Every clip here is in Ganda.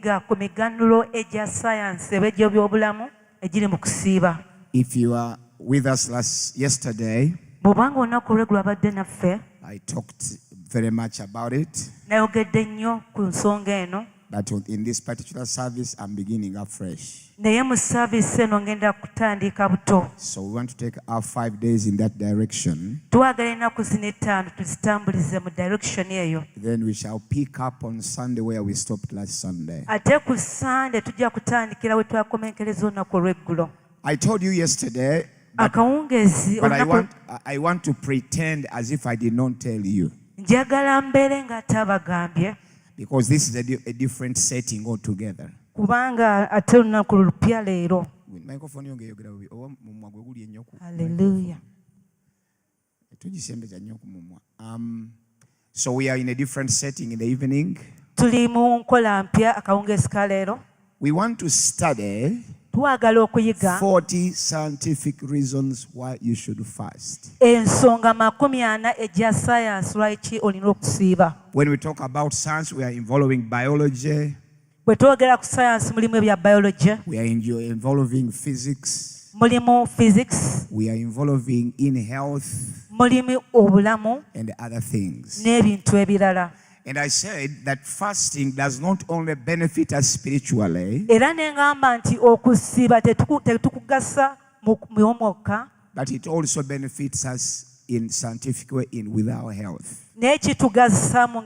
ku miganulo egya science ebejjo by'obulamu egiri mu kusiiba. If you are with us yesterday, bw'obanga olunaku lwe lwabadde naffe, I talked very much about it. Nayogedde nnyo ku nsonga eno. But in this particular service, I'm beginning afresh. Naye mu service eno ngenda kutandika buto. So we want to take our 5 days in that direction. Twagala ennaku zino 5 tuzitambulize mu direction eyo. Then we shall pick up on Sunday where we stopped last Sunday. Ate ku Sunday tujja kutandikira we twakomenkereza olunaku olw'eggulo. I told you yesterday, but I want to pretend as if I did not tell you. Njagala mbeere nga tabagambye. Because this is a different setting altogether. Kubanga ate olunaku lupya leero. Hallelujah. So we are in a different setting in the evening. Tuli mu nkola mpya akawungeezi ka leero. We want to study twagala okuyiga 40 scientific reasons why you should fast. Ensonga 40 egya science lwaki olina okusiiba. When we talk about science, we are involving biology. Bwe twogera ku science mulimu ebya biology. We are involving physics. Mulimu physics. We are involving in health. Mulimu obulamu. And other things. N'ebintu ebirala. And I said that fasting does not only benefit us spiritually, era nengamba nti okusiiba tetukugasa mu mwomwoka, but it also benefits us in scientific way with our health. N'ekitugasa mu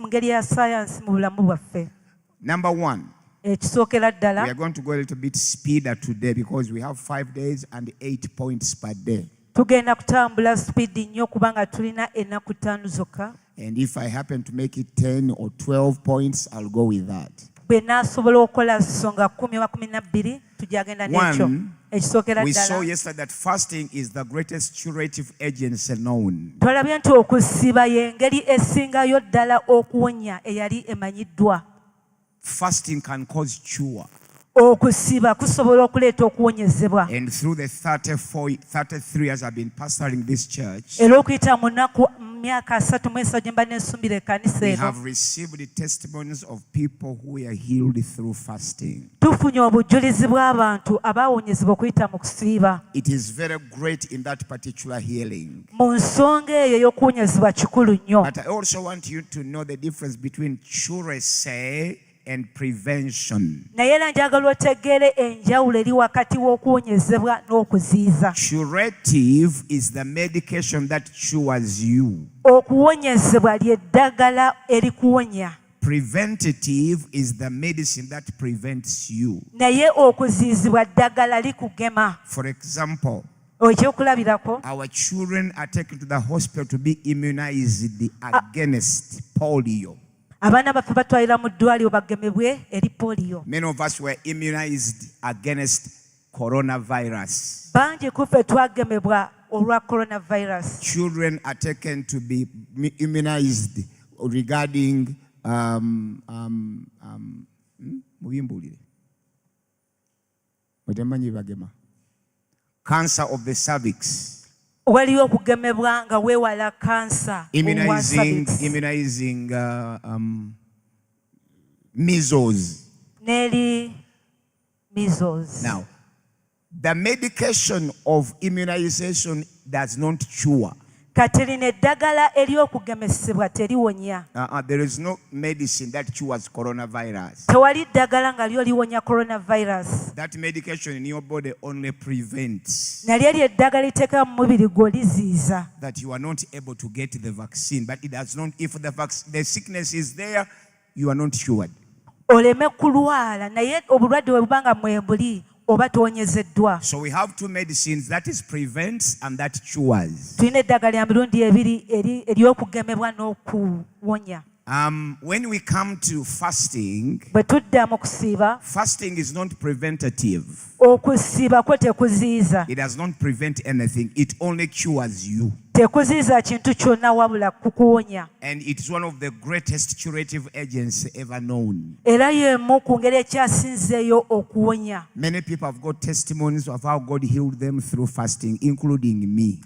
ngeri ya science mu bulamu bwaffe. Number one, ekisookera ddala, we are going to go a little bit speeder today because we have 5 days and 8 points per day. Tugenda kutambula speed nnyo kubanga tulina ennaku 5 zokka. And if I happen to make it 10 or 12 points, I'll go with that. One, we saw yesterday that fasting is the greatest curative agency known. Fasting can cause cure. And through the 33 years I've been pastoring this church, we have received the testimonies of people who are healed through fasting. It is very great in that particular healing. But I also want you to know the difference between curacy and prevention. Curative is the medication that cures you. Preventative is the medicine that prevents you. For example, our children are taken to the hospital to be immunized against polio. Many of us were immunized against coronavirus. Children are taken to be immunized regarding cancer of the cervix. Immunizing measles. Now, the medication of immunization does not cure. There is no medicine that cures coronavirus. That medication in your body only prevents that you are not able to get the vaccine. But it does not, if the sickness is there, you are not cured. So we have two medicines, that is prevents and that cures. When we come to fasting, fasting is not preventative. It does not prevent anything. It only cures you. And it is one of the greatest curative agents ever known. Many people have got testimonies of how God healed them through fasting, including me.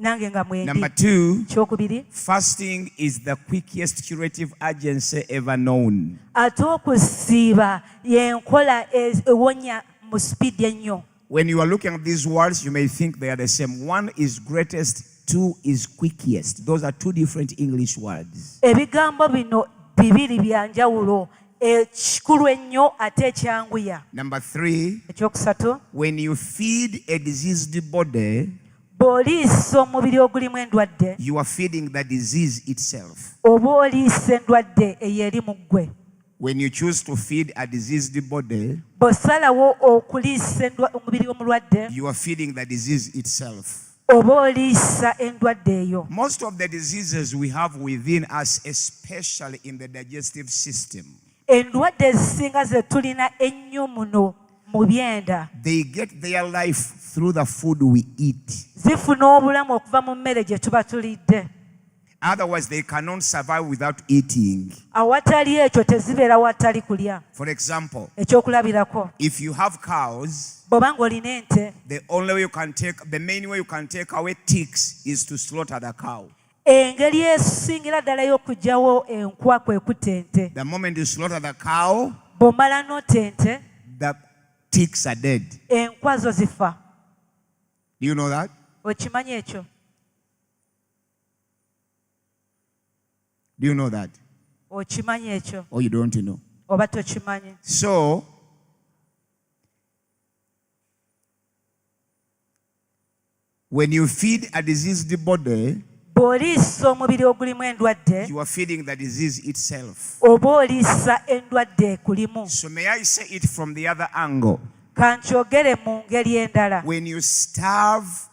nange nga mwendi. Number 2, Kyokubiri, fasting is the quickest curative agency ever known. ate okusiiba yenkola ewonya mu speed ennyo. When you are looking at these words, you may think they are the same. One is greatest, 2 is quickest. Those are 2 different English words. Ebigambo bino bibiri bya njawulo, ekikulu ennyo ate ekyanguya. Number 3, Ekyokusatu, when you feed a diseased body, bw'oliisa omubiri ogulimu endwadde, you are feeding the disease itself. oba oliisa endwadde eyo eri mu ggwe. When you choose to feed a diseased body, bw'osalawo okuliisa omubiri omulwadde, you are feeding the disease itself. oba oliisa endwadde eyo. Most of the diseases we have within us, especially in the digestive system, Endwadde ezisinga ze tulina ennyo muno mu byenda, they get their life through the food we eat. zifuna obulamu okuva mu mmere gye tuba tulidde. Otherwise, they cannot survive without eating. Awatali ekyo tezibeera watali kulya. For example, Ekyokulabirako, if you have cows, bw'oba ng'olina ente, the main way you can take away ticks is to slaughter the cow. engeri esingira ddala y'okugyawo enkwa kwe kutta ente. The moment you slaughter the cow, Bw'omala n'otta ente, the ticks are dead. enkwa zo zifa. Do you know that? Okimanyi ekyo? Do you know that? Okimanyi ekyo? Or you don't know? Oba tokimanyi? So, when you feed a diseased body, bw'oliisa omubiri ogulimu endwadde, you are feeding the disease itself. oba oliisa endwadde ekulimu. So may I say it from the other angle? Kankyogere mu ngeri endala. When you starve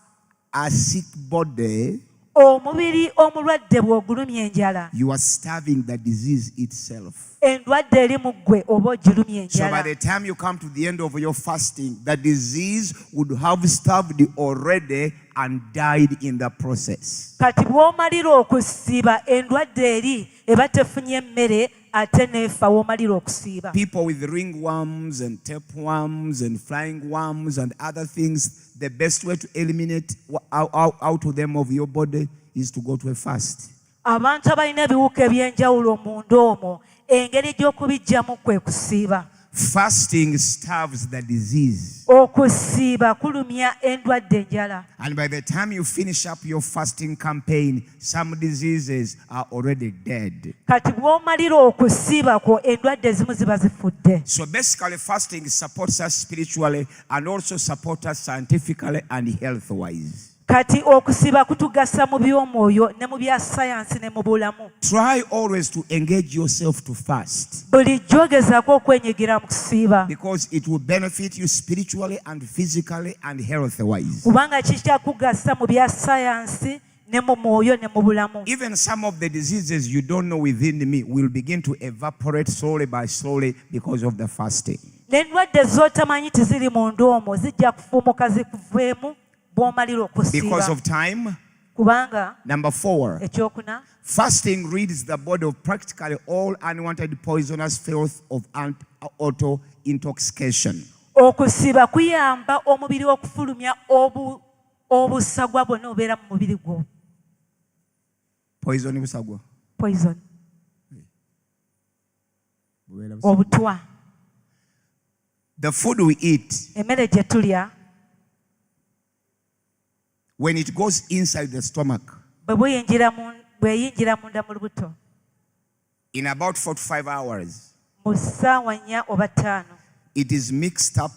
a sick body, Omubiri omulwadde bw'ogulumya enjala, you are starving the disease itself. endwadde eri mu ggwe oba ogirumya So by enjala. the time you come to the end of your fasting, the disease would have starved already and died in the process. Kati bw'omalira okusiiba, endwadde eri eba tefunye mmere ate neefa w'omalira okusiiba. People with ringworms and tapeworms and flying worms and other things, the best way to eliminate out of them of your body is to go to a fast. Abantu abalina ebiwuka eby'enjawulo munda omwo, engeri gy'okubiggyamu kwe kusiiba. Fasting starves the disease. Okusiiba kulumya endwadde enjala. And by the time you finish up your fasting campaign, some diseases are already dead. Kati bw'omalira okusiiba kwo, endwadde ezimu ziba zifudde. So basically, fasting supports us spiritually and also supports us scientifically and health-wise. Kati okusiiba kutugasa mu by'omwoyo ne mu bya sayansi ne mu bulamu. Try always to engage yourself to fast, Bulijjo gezaako okwenyigira mu kusiiba, because it will benefit you spiritually and physically and health-wise. kubanga kikyakugasa mu bya sayansi ne mu mwoyo ne mu bulamu. Even some of the diseases you don't know within me will begin to evaporate slowly by slowly because of the fasting. N'endwadde z'otamanyi tiziri munda omwo zijja kufuumuka zikuveemu bw'omalira Because okusiiba. of time. Kubanga Number 4, ekyokuna, fasting rids the body of practically all unwanted poisonous filth of auto-intoxication. okusiiba kuyamba omubiri okufulumya obusagwa bwonna obeera mu mubiri gwo. Poison busagwa. Poison. Obutwa. The food we eat, Emmere gye tulya, when it goes inside the stomach, bw'eyingira munda mu lubuto, in about 4 to 5 hours, mu ssaawa 4 oba 5, it is mixed up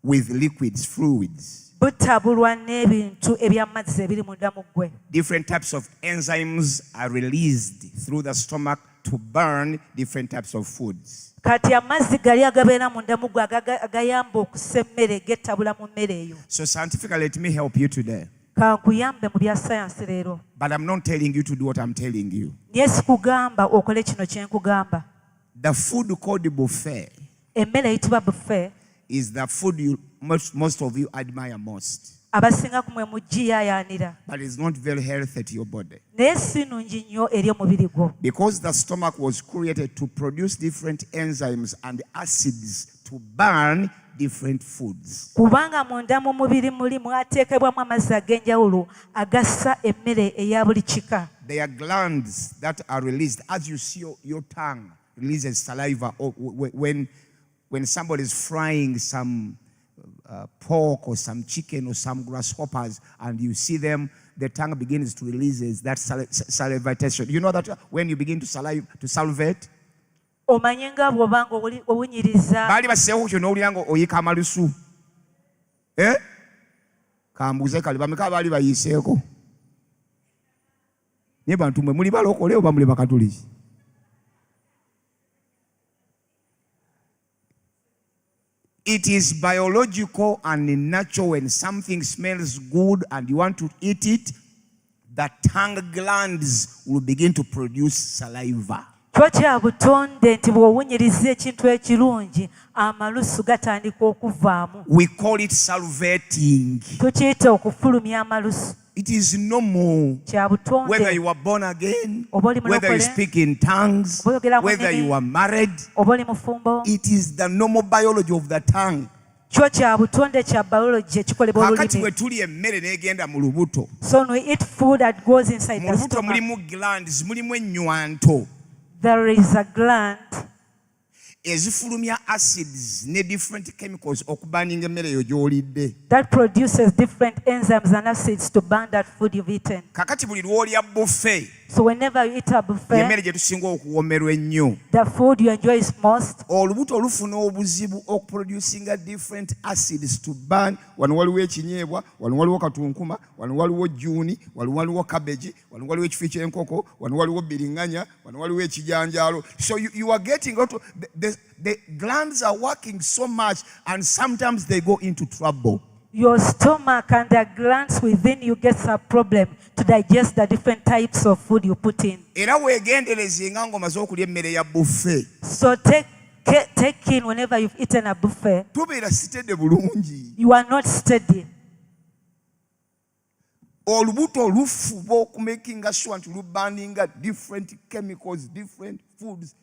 with liquids, fluids. butabulwa n'ebintu eby'amazzi ebiri munda mu ggwe. Different types of enzymes are released through the stomach to burn different types of foods. Kati amazzi gali agabeera munda mu ggwe agayamba okussa emmere getabula mu mmere eyo. So scientifically, let me help you today. Kankuyambe mu bya sayansi leero. But I'm not telling you to do what I'm telling you. Naye sikugamba okole kino kye nkugamba. The food called buffet Emmere eyitibwa buffet is the food most of you admire most. abasinga kumwe mugiyaayaanira but it's not very healthy to your body. naye si nnungi nnyo eri omubiri gwo Because the stomach was created to produce different enzymes and acids to burn different foods. kubanga munda mu mubiri mulimu ateekebwamu amazzi ag'enjawulo agassa emmere eya buli kika. There are glands that are released as you see your tongue releases saliva or when somebody is frying some pork or some chicken or some grasshoppers and you see them, the tongue begins to release that salivation. You know that when you begin to salivate? omanye nga bw'obanga owunyiriza Bali baseewo kyo n'owulira nga oyika amalusu. Kambuuze kale bameka baali bayiseeko. Naye bantu mwe muli balokole oba muli bakatuliki? It is biological and natural when something smells good and you want to eat it, the tongue glands will begin to produce saliva. kyo kya butonde nti bw'owunyiriza ekintu ekirungi amalusu gatandika okuvaamu. We call it salivating. tukiyita okufulumya amalusu. It is normal. Kya butonde Whether you are born again, oba oli whether you mulokole, speak in tongues, oba oyogera mu whether nnimi, you are married, oba oli mufumbo, it is the normal biology of the tongue. kyo kya butonde kya biology ekikolebwa Kakati bwe olulimi. tuli emmere n'egenda mu lubuto. So when we eat food that goes inside Mu the lubuto stomach, mulimu glands, mulimu ennywanto there is a gland ezifulumya acids ne different chemicals okubaninga emmere eyo gy'olidde. that produces different enzymes and acids to burn that food you've eaten. Kakati buli lw'olya buffet, So whenever you eat a buffet, y'emmere gye tusinga okuwomerwa ennyo. the food you enjoy is most. Olubuto lufuna obuzibu okuproducinga different acids to burn. Wano waliwo ekinyeebwa, wano waliwo katunkuma, wano waliwo jjuuni, wano waliwo cabbage, wano waliwo ekifi ky'enkoko, wano waliwo biriŋŋanya, wano waliwo ekijanjaalo. So you are getting out. The glands are working so much and sometimes they go into trouble. Your stomach and the glands within you gets a problem to digest the different types of food you put in. Era weegenderezenga ng'omaze okulya emmere ya buffet. So take in whenever you've eaten a buffet, Tubeera sitedde bulungi. you are not steady. Olubuto lufuba okumakinga sure nti lubaninga different chemicals, different foods,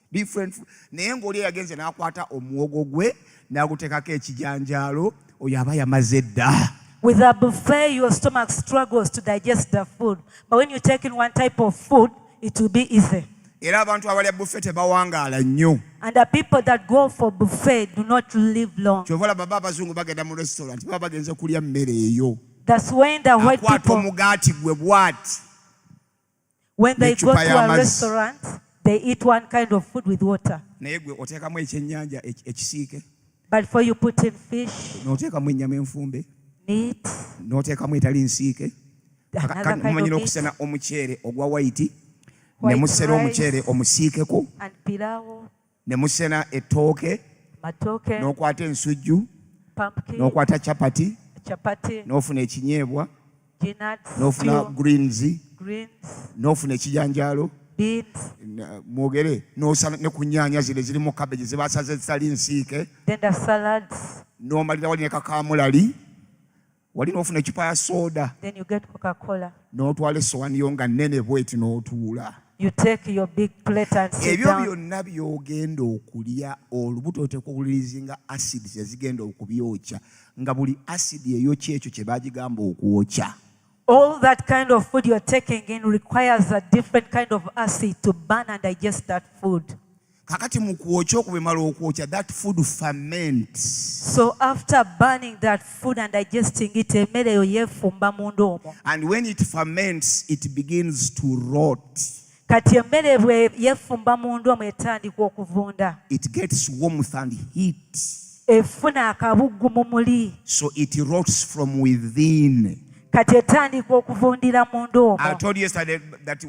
naye ng'oli yagenze n'akwata omuwogo gwe n'aguteekako ekijanjaalo, oyo aba yamaze dda. With a buffet, your stomach struggles to digest the food. But when you take in one type of food, it will be easy. Era abantu abalya buffet tebawangaala nnyo. And the people that go for buffet do not live long. Kyova olaba baba abazungu bagenda mu restaurant baba bagenze kulya mmere eyo. That's when the white Akwata people, omugaati gwe bw'ati. when they go n'eccupa to a y'amazzi. restaurant, they eat one kind of food with water. Naye gwe oteekamu ekyennyanja ekisiike, But before you put in fish, n'oteekamu ennyama enfumbe, meat, n'oteekamu etali nsiike. another kind Mumanyi of meat, n'okusena omuceere ogwa white, ne white musera rice, omuceere omusiikeko, and pilau, ne musena ettooke, matoke, n'okwata ensujju, pumpkin, n'okwata chapati, chapati, n'ofuna ekinyeebwa, peanuts, n'ofuna stew, greens, greens, n'ofuna ekijanjaalo, beans, mwogere n'osala ne ku nnyaanya zino ezirimu cabbage ze basaze zitali nsiike, then the salads, n'omalira wali ne kakaamulali, wali n'ofuna ekipa ya sooda, then you get Coca-Cola. n'otwala essowaani yo nga nnene bweti n'otuula. You take your big plate and sit Ebyo down. byonna by'ogenda okulya olubuto oteekwa okuwulirizinga acids ezigenda okubyokya, nga buli acidi eyokya ekyo kye baagigamba okwokya. All that kind of food you're taking in requires a different kind of acid to burn and digest that food. Kakati mu kwokya okwo bwe mala okwokya, that food ferments. So after burning that food and digesting it, emmere eyo yeefumba munda omwo. And when it ferments, it begins to rot. Kati emmere bwe yeefumba munda omwo etandika okuvunda. It gets warmth and heat. Efuna akabuggu mu muli. So it rots from within. Kati etandika okuvundira munda omwo. I told you yesterday that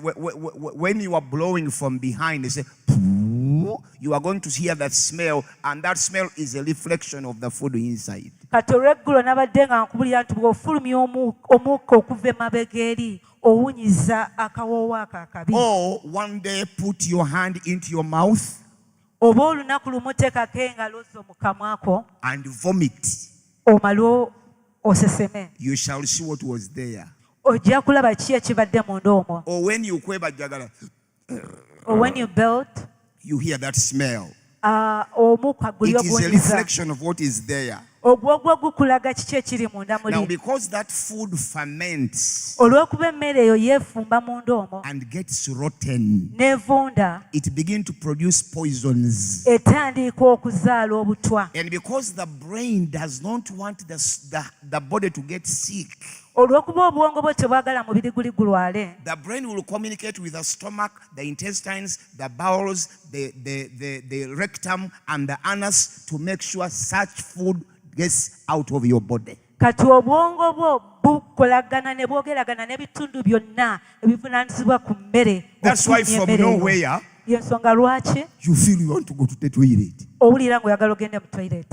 when you are blowing from behind, they say, "Pooh," you are going to hear that smell, and that smell is a reflection of the food inside. Kati olw'eggulo nabadde nga nkubulira nti bw'ofulumya omukka okuva emabega eri owunyiza akawoowo ako akabi. Or one day put your hand into your mouth Oba olunaku lumu teekako engalo zo mu kamwa ko and vomit. omale oseseme, you shall see what was there. ojja kulaba ki ekibadde munda omwo. Or when you kwebajjagala, Or when you build, you hear that smell. omukka guli It is a oguwunyiza. reflection of what is there. Ogwo gukulaga kiki ekiri munda Now, muli. because that food ferments Olw'okuba emmere eyo yeefumba munda omwo and gets rotten, n'evunda, it begins to produce poisons. etandika okuzaala obutwa. And because the brain does not want the body to get sick, Olw'okuba obwongo bwo tebwagala mubiri guli gulwale, the brain will communicate with the stomach, the intestines, the bowels, the rectum, and the anus to make sure such food gets out of your body. kati obwongo bwo bukolagana ne bwogeragana n'ebitundu byonna ebivunaanyizibwa ku mmere. That's why from nowhere, Y'ensonga lwaki you feel you want to go to the toilet. owulira ng'oyagala ogende mu toilet.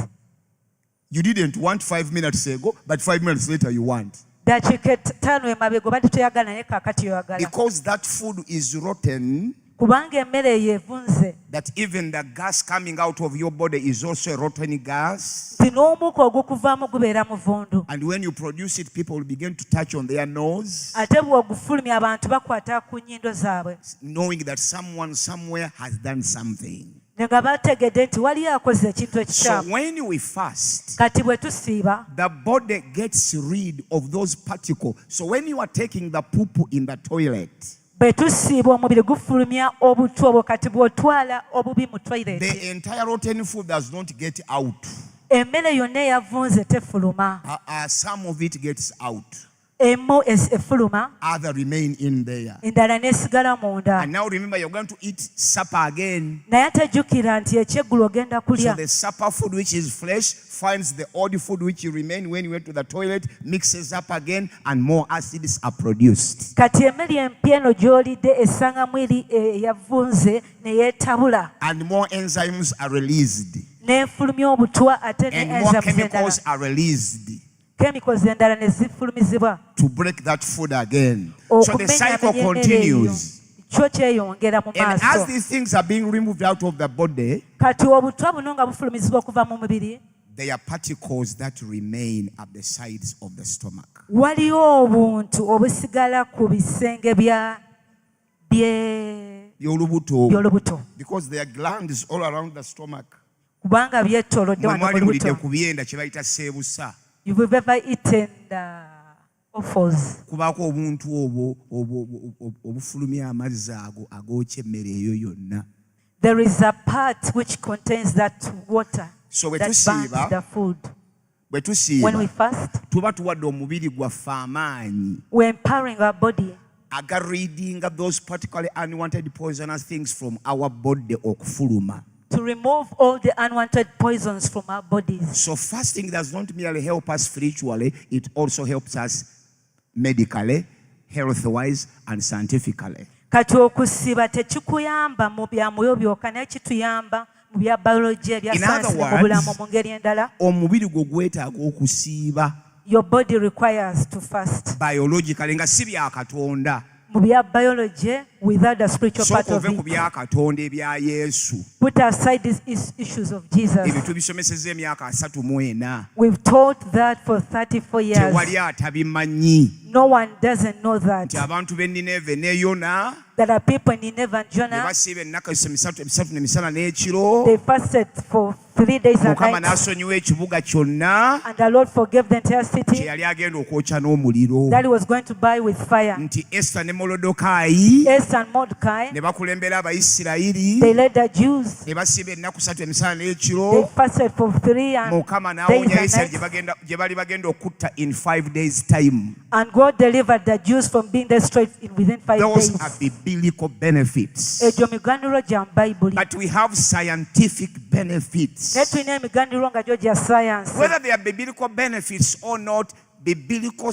You didn't want 5 minutes ago, but 5 minutes later you want. Dakiika ttaano emabega obadde toyagala naye kaakati yoyagala. Because that food is rotten, Kubanga emmere eyo evunze, that even the gas coming out of your body is also a rotten gas. nti n'omukka ogukuvaamu gubeera muvundu. And when you produce it, people will begin to touch on their nose, Ate bw'ogufulumya abantu bakwata ku nnyindo zaabwe knowing that someone somewhere has done something. ne nga bategedde nti waliyo akoze ekintu So ekikyamu. when we fast, Kati bwe tusiiba, the body gets rid of those particles. So when you are taking the poo in the toilet, bwe tusiiba omubiri gufulumya obutwa obwo. Kati bw'otwala obubi mu toilet, the entire rotten food does not get out. emmere yonna eyavunze tefuluma. Some of it gets out. Emu efuluma, Other remain in there. endala n'esigala munda. And now remember, you're going to eat supper again. Naye tejjukira nti ekyeggulo ogenda So kulya. the supper food, which is flesh, finds the old food which remain when you went to the toilet, mixes up again, and more acids are produced. Kati emmere empya eno gy'olidde esangamu eri eyavunze ne yeetabula, And more enzymes are released. n'efulumya obutwa ate ne And more enzymes chemicals endala. are released Chemicals endala ne zifulumizibwa to break that food again. So the cycle okumenyamenya emmere eyo. continues. Kyo kyeyongera mu And as maaso. these things are being removed out of the body, Kati obutwa buno nga bufulumizibwa okuva mu mubiri, there are particles that remain at the sides of the stomach. waliyo obuntu obusigala ku bisenge by'olubuto, Because there are glands all around the stomach. kubanga byetoolodde wano mu Mwali mulidde lubuto. ku byenda kye bayita seebusa. You've ever eaten the offals. Kubaako obuntu obwo obufulumya amazzi ago agookya emmere eyo yonna. There is a part which contains that water So bwe that burns tusiiba, the food. bwe When we tusiiba fast, tuba tuwadde omubiri gwaffe amaanyi we're empowering our body agareadinga those particularly unwanted poisonous things from our body okufuluma. to remove all the unwanted poisons from our bodies. So fasting does not merely help us spiritually, it also helps us medically, health-wise, and scientifically. Kati okusiba tekikuyamba mu bya mwoyo byokka, naye kituyamba mu bya biology, ebya In other science, mu words, bulamu mu ngeri endala. omubiri gwo gwetaaga okusiiba Your body requires to fast. biologically nga si bya Katonda. Mu bya biology, without the spiritual part Sooka of ove ku it. bya Katonda ebya Yesu. Put aside these issues of Jesus. Ebyo tubisomesezza emyaka 34. We've taught that for 34 years. Tewali atabimanyi No one doesn't know that. nti abantu b'e Nineve ne Yona There are people in Nineveh and ne Jonah. basiiba ennaku esatu n'emisana n'ekiro. They fasted for 3 days and Mukama nights. n'asonyiwa ekibuga kyonna And the Lord forgave the entire kye city yali agenda okwokya n'omuliro. that he was going to buy with fire. Nti Esther ne Molodokaayi Esther and Mordecai, ne bakulembera Abayisirayiri they led the Jews. ne basiiba ennaku 3 emisana They n'ekiro. fasted for 3 Mukama days n'awonya and Isirayiri nights. gye bali bagenda okutta in 5 days time. And God delivered the Jews from being destroyed within 5 Those days. are biblical benefits. Egyo miganiro gya mu Bayibuli. But we have scientific benefits. Naye tulina emiganiro nga gyo gya science. Whether they are biblical benefits or not, biblical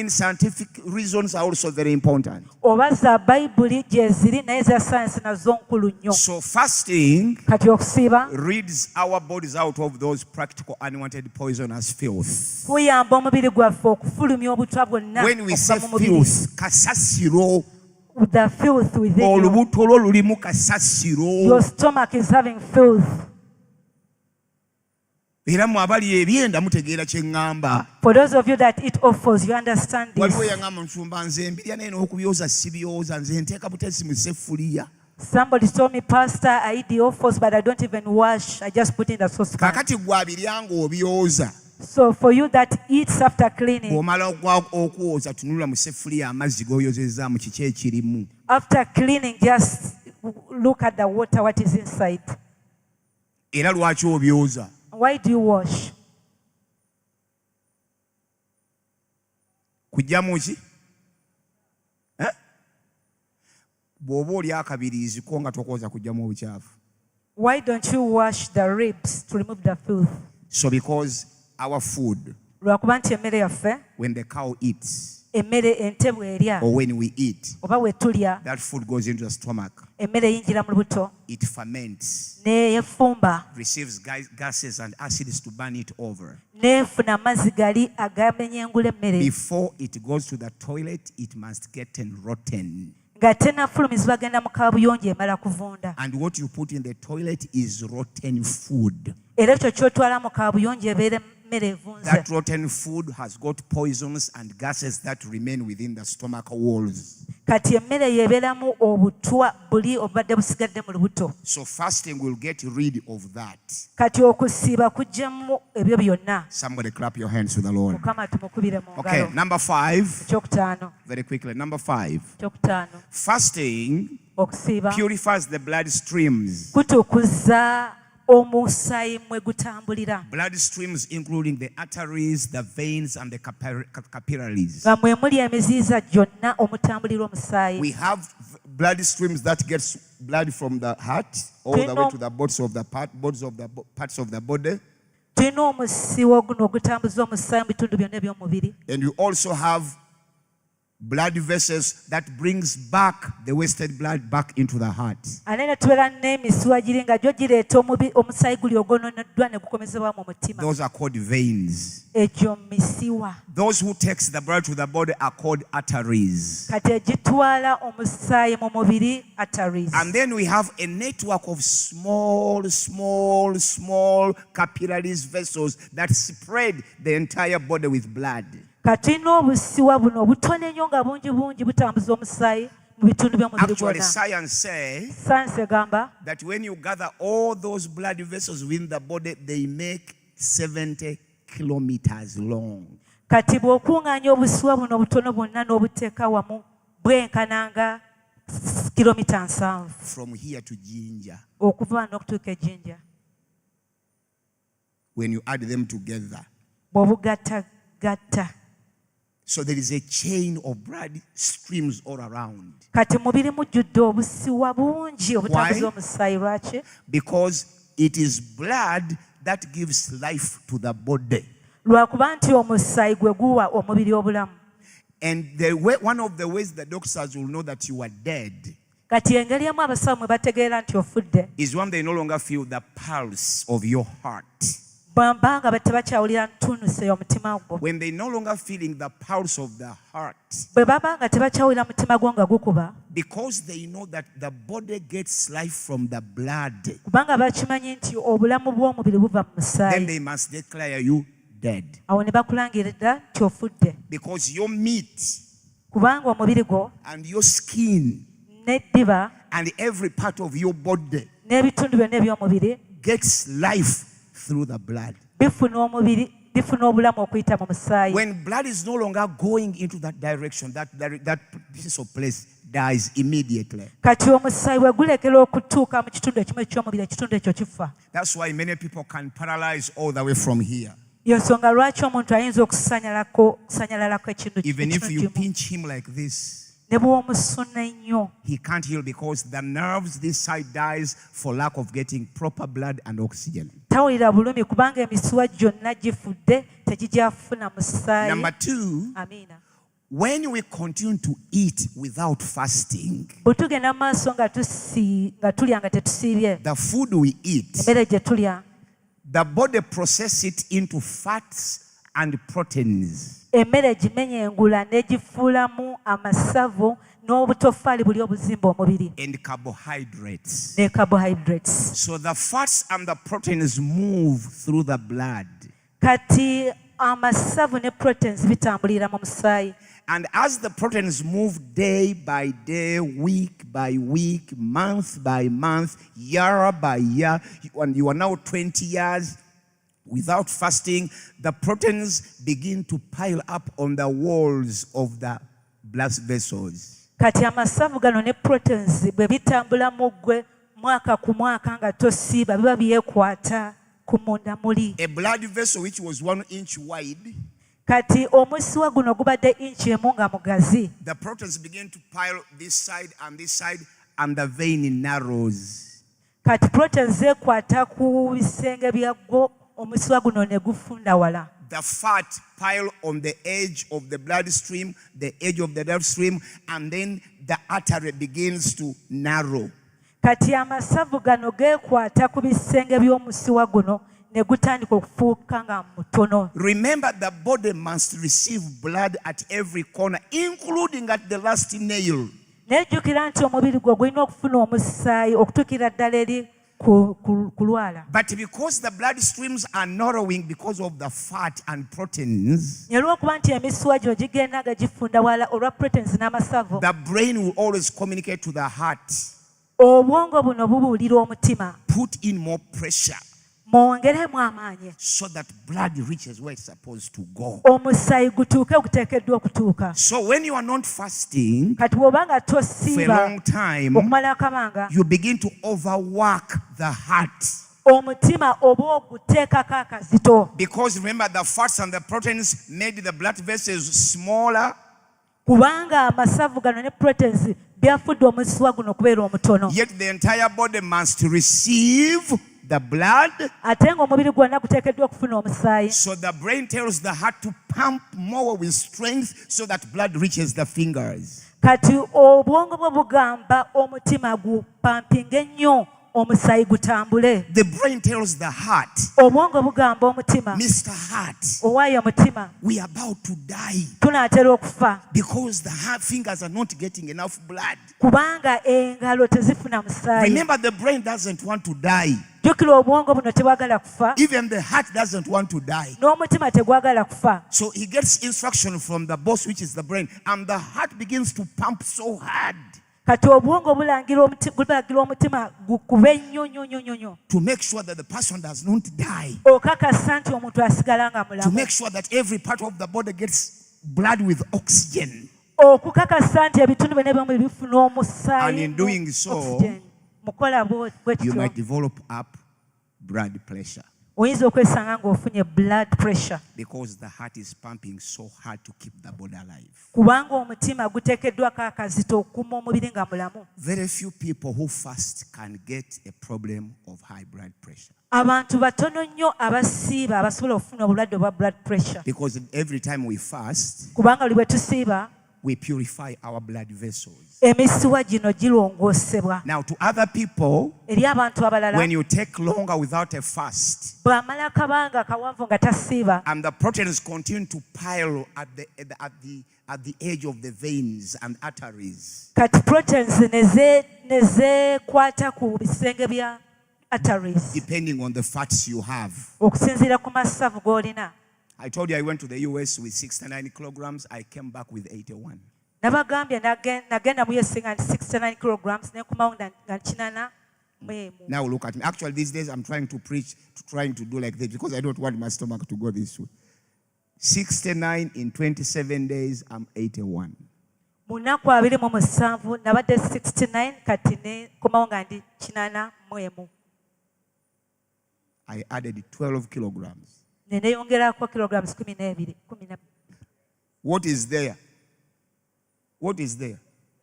scientific reasons are also very important. Oba za Bayibuli gye ziri naye za science nazo nkulu nnyo. So fasting Kati okusiiba rids our bodies out of those practical unwanted poisonous filth. kuyamba omubiri gwaffe okufulumya obutwa bwonna When we okuva say mu mubiri. filth, kasasiro, The filth within you. olubuto lwo lulimu kasasiro. Your stomach is having filth. Era mu abali ebyenda mutegeera kye ŋŋamba. For those of you that eat offals, you understand Waliwo this. yaŋŋamba nsumba nze mbirya naye n'okubyoza sibyoza nze nteeka butesi mu seffuliya. Somebody told me, Pastor, I eat the offals, but I don't even wash. I just put in the saucepan. Kaakati gwe abirya ng'obyoza. So for you that eats after cleaning, bw'omala okwoza tunula mu seffuliya amazzi g'oyozezzaamu kiki ekirimu. after cleaning, just look at the water, what is inside. Era lwaki obyoza? Why do you wash? Kujjamu ki? Bw'oba oli akabiriizi ko nga tokooza kujjamu obukyafu. Why don't you wash the ribs to remove the filth? So because our food, Lwakuba nti emmere yaffe, when the cow eats emmere ente bw'erya or when we eat, oba bwe tulya, that food goes into the stomach. emmere eyingira mu lubuto It ferments, n'efumba receives gases and acids to burn it over. n'efuna amazzi gali agamenyengula emmere. Before it goes to the toilet, it must get rotten. Nga tennafulumizibwa genda mu kaabuyonjo emala kuvunda. And what you put in the toilet is rotten food. Era ekyo ky'otwala mu kaabuyonjo ebeera emmere evunze. That rotten food has got poisons and gases that remain within the stomach walls. Kati emmere yeebeeramu obutwa buli obadde busigadde mu lubuto. So fasting will get rid of that. Kati okusiiba kuggyamu ebyo byonna. Somebody clap your hands to the Lord. Mukama tumukubire mu Okay, ngalo. number 5. Ekyokutaano. Very quickly. Number 5. Ekyokutaano. Fasting Okusiiba purifies the blood streams. kutukuza omusaayi mwe gutambulira. Blood streams including the arteries, the veins, and the capillaries. Nga mwe muli emiziyiza gyonna omutambulira omusaayi. We have blood streams that gets blood from the heart all the way to the parts of the body. Tulina omusiiwo guno ogutambuza omusaayi mu bitundu byonna eby'omubiri. And you also have blood vessels that brings back the wasted blood back into the heart. Ate ne tubeera n'emisiwa giri nga gyo gireeta omusaayi guli ogwononeddwa ne gukomezebwa mu mutima. Those are called veins. Egyo misiwa. Those who takes the blood to the body are called arteries. Kati egitwala omusaayi mu mubiri arteries. And then we have a network of small capillaries vessels that spread the entire body with blood. Kati n'obusiwa buno obutono ennyo nga bungi butambuza omusaayi mu bitundu by'omubiri Actually, gwonna. science says Science egamba that when you gather all those blood vessels within the body, they make 70 kilometers long. kati bw'okuŋŋaanya obusiwa buno obutono bwonna n'obuteeka wamu bwenkananga kilomita 7 from here to Jinja. okuva n'okutuuka e Jinja. When you add them together. Bw'obugattagatta. So there is a chain of blood streams all around. Kati mubiri mujjudde obusiwa bungi obutambuza omusaayi. Lwaki? Because it is blood that gives life to the body. Lwakuba nti omusaayi gwe guwa omubiri obulamu. And one of the ways the doctors will know that you are dead Kati engeri emu abasawo mwe bategeera nti ofudde is when they no longer feel the pulse of your heart. bw'ambanga tebakyawulira ntunuso y'omutima gwo. When they no longer feeling the pulse of the heart, bwe baba nga tebakyawulira mutima gwo nga gukuba, because they know that the body gets life from the blood, kubanga bakimanyi nti obulamu bw'omubiri buva mu then musaayi, they must declare you dead. awo ne bakulangirira nti ofudde. Because your meat Kubanga omubiri gwo and your skin n'eddiba and every part of your body n'ebitundu byonna eby'omubiri gets life through the blood. bifuna obulamu okuyita mu musaayi. When blood is no longer going into that direction, that piece of place dies immediately. Kati omusaayi bwe gulekera okutuuka mu kitundu ekimu eky'omubiri, ekitundu ekyo kifa. That's why many people can paralyze all the way from here. Y'ensonga lwaki omuntu ayinza okusanyalalako ekintu Even if you kimu. pinch him like this, Ne bw'omusuna ennyo he can't heal because the nerves this side dies for lack of getting proper blood and oxygen. tawulira bulumi kubanga emisuwa gyonna gifudde tegigyafuna musaayi. Number 2, Amiina. when we continue to eat without fasting, Bwe tugenda mu maaso nga tulya nga tetusiibye, the food we eat, emmere gye tulya, the body processes it into fats and proteins. emmere gimenyengula n'egifuulamu amasavu n'obutofaali buli obuzimba omubiri and carbohydrates. ne carbohydrates. So the fats and the proteins move through the blood. Kati amasavu ne proteins bitambulira mu musaayi. And as the proteins move day by day, week by week, month by month, year by year, and you are now 20 years without fasting, the proteins begin to pile up on the walls of the blood vessels. Kati amasavu gano ne proteins bwe bitambula mu ggwe mwaka ku mwaka nga tosiiba biba byekwata ku munda muli. A blood vessel which was 1 inch wide, Kati omusiwa guno gubadde inch emu nga mugazi. the proteins begin to pile this side, and the vein narrows. Kati proteins zekwata ku bisenge byagwo omusiwa guno ne gufunda wala. The fat pile on the edge of the bloodstream, the edge of the bloodstream, and then the artery begins to narrow. Kati amasavu gano gekwata ku bisenge by'omusiwa guno ne gutandika okufuuka nga mutono. Remember, the body must receive blood at every corner, including at the last nail. Nejjukira nti omubiri gwo gulina okufuna omusaayi okutuukira ddala eri kulwala. But because the blood streams are narrowing because of the fat and proteins, Olw'okuba nti emisuwa gino gigenda nga gifunda wala olwa proteins n'amasavu, the brain will always communicate to the heart. obwongo buno bubuulira omutima Put in more pressure mwongeremu amaanyi so that blood reaches where it's supposed to go. omusaayi gutuuke guteekeddwa okutuuka. So when you are not fasting Kati bw'oba nga for a tosiiba long time, okumala akabanga, you begin to overwork the heart. omutima oba oguteekako akazito. Because remember, the fats and the proteins made the blood vessels smaller. Kubanga amasavu gano ne proteins byafudde omusiwa guno okubeera omutono. Yet the entire body must receive the blood. Ate ng'omubiri gwonna guteekeddwa okufuna omusaayi. So the brain tells the heart to pump more with strength so that blood reaches the fingers. Kati obwongo bwe bugamba omutima gupampinga ennyo omusaayi gutambule. The brain tells the heart, Obwongo bugamba omutima, Mr. Heart, owaaye omutima, we are about to die tunaatera okufa because the fingers are not getting enough blood. kubanga engalo tezifuna musaayi. Remember, the brain doesn't want to die. Jjukira obwongo buno tebwagala kufa, Even the heart doesn't want to die. n'omutima tegwagala kufa. So he gets instruction from the boss, which is the brain, and the heart begins to pump so hard Kati obwongo bulagira omutima gukube nnyo nnyo nnyo nnyo nnyo to make sure that the person does not die, okakasa nti omuntu asigala nga to mulamu, make sure that every part of the body gets blood with oxygen. okukakasa nti ebitundu byonna byomubiri bifuna And omusaayi in doing so, oxygen. Mukola you bwetyo might develop up blood pressure oyinza okwesanga ng'ofunye blood pressure because the heart is pumping so hard to keep the body alive. kubanga omutima guteekeddwako akazito okukuuma omubiri nga mulamu. Very few people who fast can get a problem of high blood pressure Abantu batono nnyo abasiiba abasobola okufuna obulwadde obwa blood pressure because every time we fast, kubanga buli bwe tusiiba we purify our blood vessels. emisiwa gino girongoosebwa. Now, to other people, Eri abantu abalala when you take longer without a fast bw'amala akabanga kawanvu nga tasiiba and the proteins continue to pile at the edge of the veins and arteries, kati proteins ne zeekwata ku bisenge bya arteries depending on the fats you have. okusinziira ku masavu g'olina. I told you I went to the US with 69 kilograms. I came back with 81. Nabagambye nagenda mu USA nga 69 kilograms ne kumawo nga 84 mu emu. Now look at me. Actually, these days I'm trying to preach, trying to do like this because I don't want my stomach to go this way. 69 in 27 days, I'm 81. Mu nnaku 27 nabadde 69 kati ne kumawo nga ndi 84 mu emu. I added 12 kilograms. Ne neyongerako kilograms 12. What is there? What is there?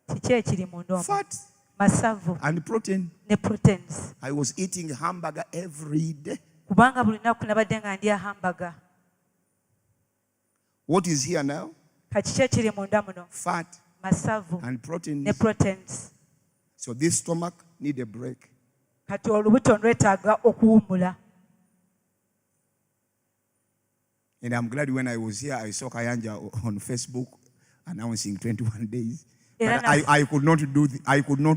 Kiki ekiri munda omwo? Fat Masavu and protein. ne proteins. I was eating hamburger every day. Kubanga buli nnaku nabadde nga ndya hamburger. What is here now? Kiki ekiri munda muno? Fat Masavu and proteins. ne proteins. So this stomach need a break. Kati olubuto lwetaaga okuwumula. And I'm glad when I was here, I saw Kayanja on Facebook announcing 21 days. But I could not